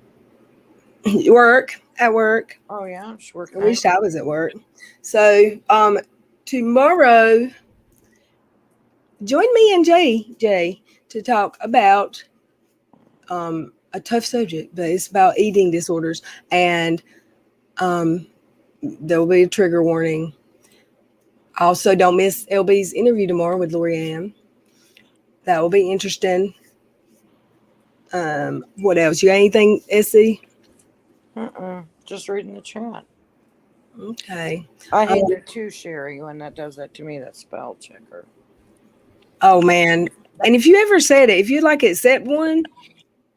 At work. Oh yeah, she's working. I wish I was at work. So tomorrow, join me and Jay to talk about a tough subject, but it's about eating disorders, and there'll be a trigger warning. Also, don't miss LB's interview tomorrow with Lorianne. That will be interesting. What else? You got anything, Essie? Just reading the chat. Okay. I hate it too, Sherry, when that does that to me, that spell checker. Oh, man. And if you ever said it, if you like it set one,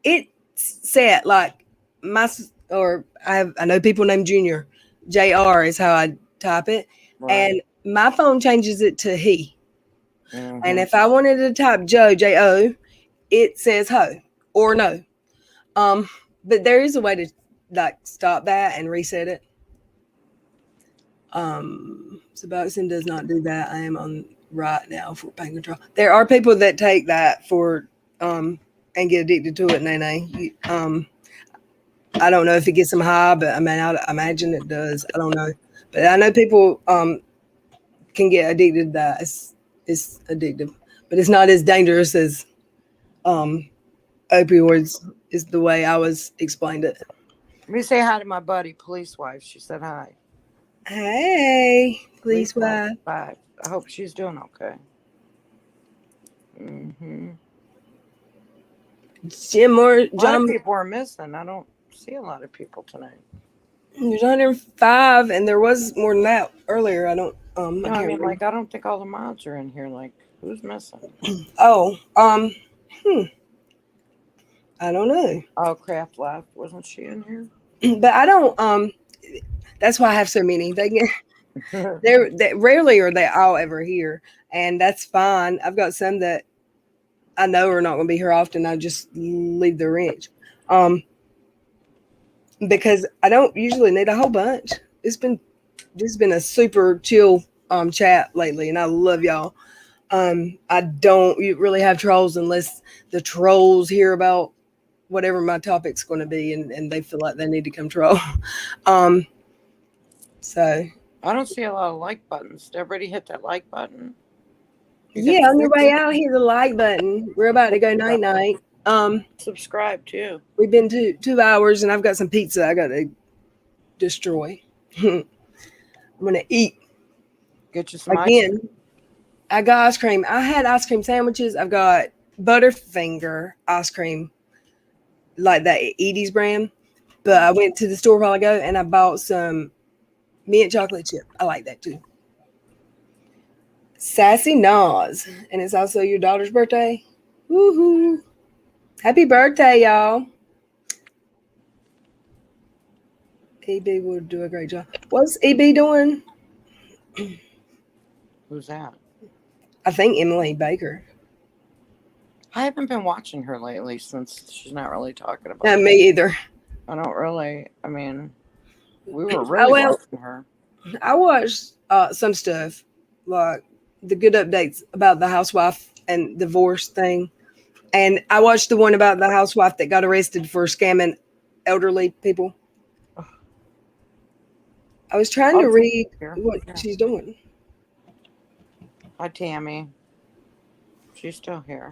it's set like I know people named Junior. JR is how I type it. Right. And my phone changes it to he. Mm-hmm. And if I wanted to type Joe, J-O, it says ho or no. But there is a way to stop that and reset it. Suboxone does not do that. I am on right now for pain control. There are people that take that for and get addicted to it, Nene. I don't know if it gets them high, but I mean, I imagine it does. I don't know, but I know people can get addicted to that. It's addictive, but it's not as dangerous as opioids. Is the way I was explained it. Let me say hi to my buddy, Police Wife. She said hi. Hey, Police Wife. I hope she's doing okay. Jim or John. A lot of people are missing. I don't see a lot of people tonight. There's 105, and there was more than that earlier. I don't. I don't think all the mods are in here. Like, who's missing? I don't know. Oh, Kraft left. Wasn't she in here? But I don't. That's why I have so many. They rarely are they all ever here, and that's fine. I've got some that I know are not going to be here often, I just leave the ranch. Because I don't usually need a whole bunch. This has been a super chill chat lately, and I love y'all. I don't really have trolls unless the trolls hear about whatever my topic's going to be, and they feel like they need to come troll. So I don't see a lot of like buttons. Did everybody hit that like button? yeah, on your way out, hit the like button. We're about to go night night. Subscribe too. We've been 2 hours, and I've got some pizza I got to destroy. I'm gonna eat Get you some again. I got ice cream. I had ice cream sandwiches. I've got Butterfinger ice cream, like that Edie's brand. But I went to the store a while ago and I bought some mint chocolate chip. I like that too. Sassy Nas. And it's also your daughter's birthday. Woohoo. Happy birthday, y'all. EB will do a great job. What's EB doing? Who's that? I think Emily Baker. I haven't been watching her lately since she's not really talking about Not it. me either. I don't really. I mean, we were really watching her. I watched some stuff, like the good updates about the housewife and divorce thing. And I watched the one about the housewife that got arrested for scamming elderly people. I was trying to read what she's doing. Hi, Tammy. She's still here.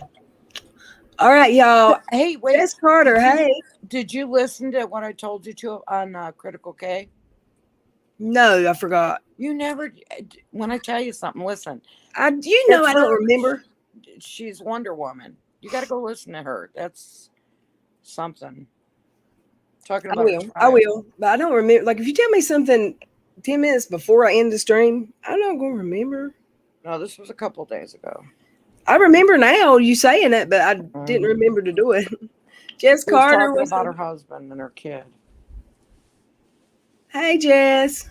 All right, y'all. Hey, wait. Jess Carter, hey. Did you listen to what I told you to on Critical K? No, I forgot. You never. When I tell you something, listen. I don't remember. She's Wonder Woman. You got to go listen to her. That's something. Talking about I will, but I don't remember. Like, if you tell me something 10 minutes before I end the stream, I'm not going to remember. No, this was a couple days ago. I remember now you saying it, but I didn't remember to do it. Jess Carter was talking about her husband and her kid. Hey, Jess.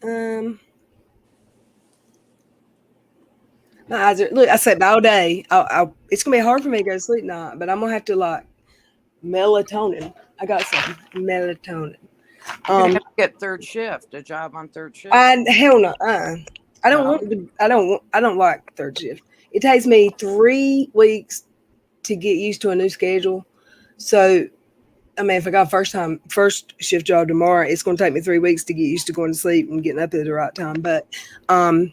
My eyes are, look, I said all day. It's gonna be hard for me to go to sleep now, but I'm gonna have to like melatonin. I got some melatonin. Have to get third shift, a job on third shift. Hell no. I don't like third shift. It takes me 3 weeks to get used to a new schedule. So, I mean, if I got first shift job tomorrow, it's going to take me 3 weeks to get used to going to sleep and getting up at the right time. But I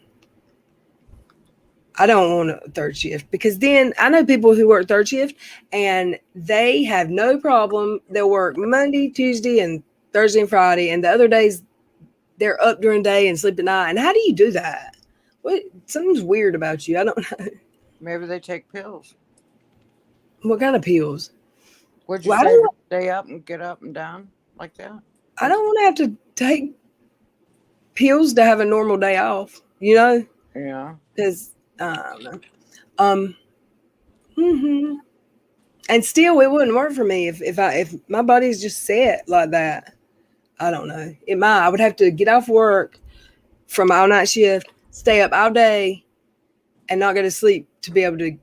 don't want a third shift, because then I know people who work third shift and they have no problem. They'll work Monday, Tuesday, and Thursday and Friday, and the other days they're up during the day and sleep at night. And how do you do that? What? Something's weird about you. I don't know. Maybe they take pills. What kind of pills? Would you say stay up and get up and down like that? I don't want to have to take pills to have a normal day off, you know? Yeah. Because I don't know. And still, it wouldn't work for me if my body's just set like that. I don't know. I would have to get off work from all night shift, stay up all day, and not go to sleep to be able to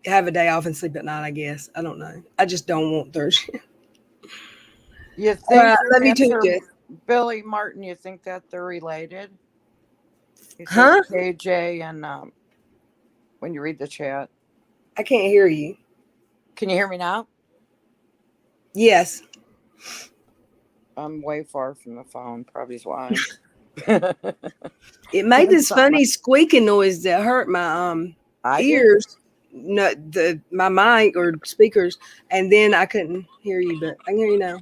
have a day off and sleep at night, I guess. I don't know. I just don't want third shift. You think love you too, Jess. Billy Martin, you think that they're related? Huh? KJ and when you read the chat. I can't hear you. Can you hear me now? Yes. I'm way far from the phone, probably is why. It made this funny squeaking noise that hurt my ears. No, my mic or speakers, and then I couldn't hear you, but I can hear you now.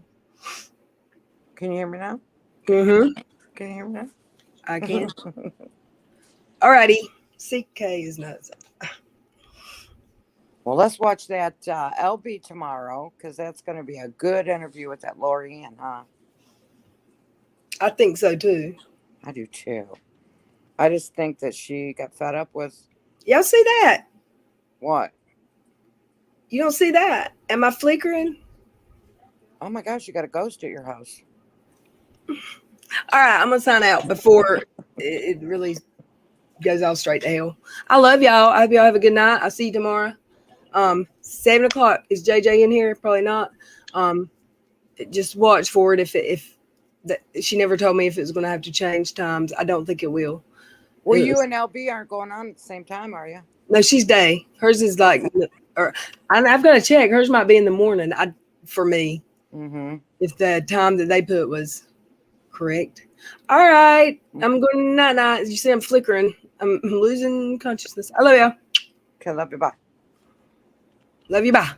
Can you hear me now? Mm-hmm. Can you hear me now? I can. Alrighty. CK is nuts. Well, let's watch that LB tomorrow, because that's going to be a good interview with that Lorianne, huh? I think so too. I do too. I just think that she got fed up with. Y'all see that? What? You don't see that? Am I flickering? Oh my gosh, you got a ghost at your house. All right, I'm gonna sign out before it really goes all straight to hell. I love y'all. I hope y'all have a good night. I'll see you tomorrow. 7 o'clock. Is JJ in here? Probably not. Just watch for it. If she never told me if it was going to have to change times. I don't think it will. Well, you and LB aren't going on at the same time, are you? No, she's day. Hers is like, or I've got to check. Hers might be in the morning. For me, if the time that they put was correct. All right, I'm going night. You see, I'm flickering. I'm losing consciousness. I love y'all. Okay, love you. Bye. Love you. Bye.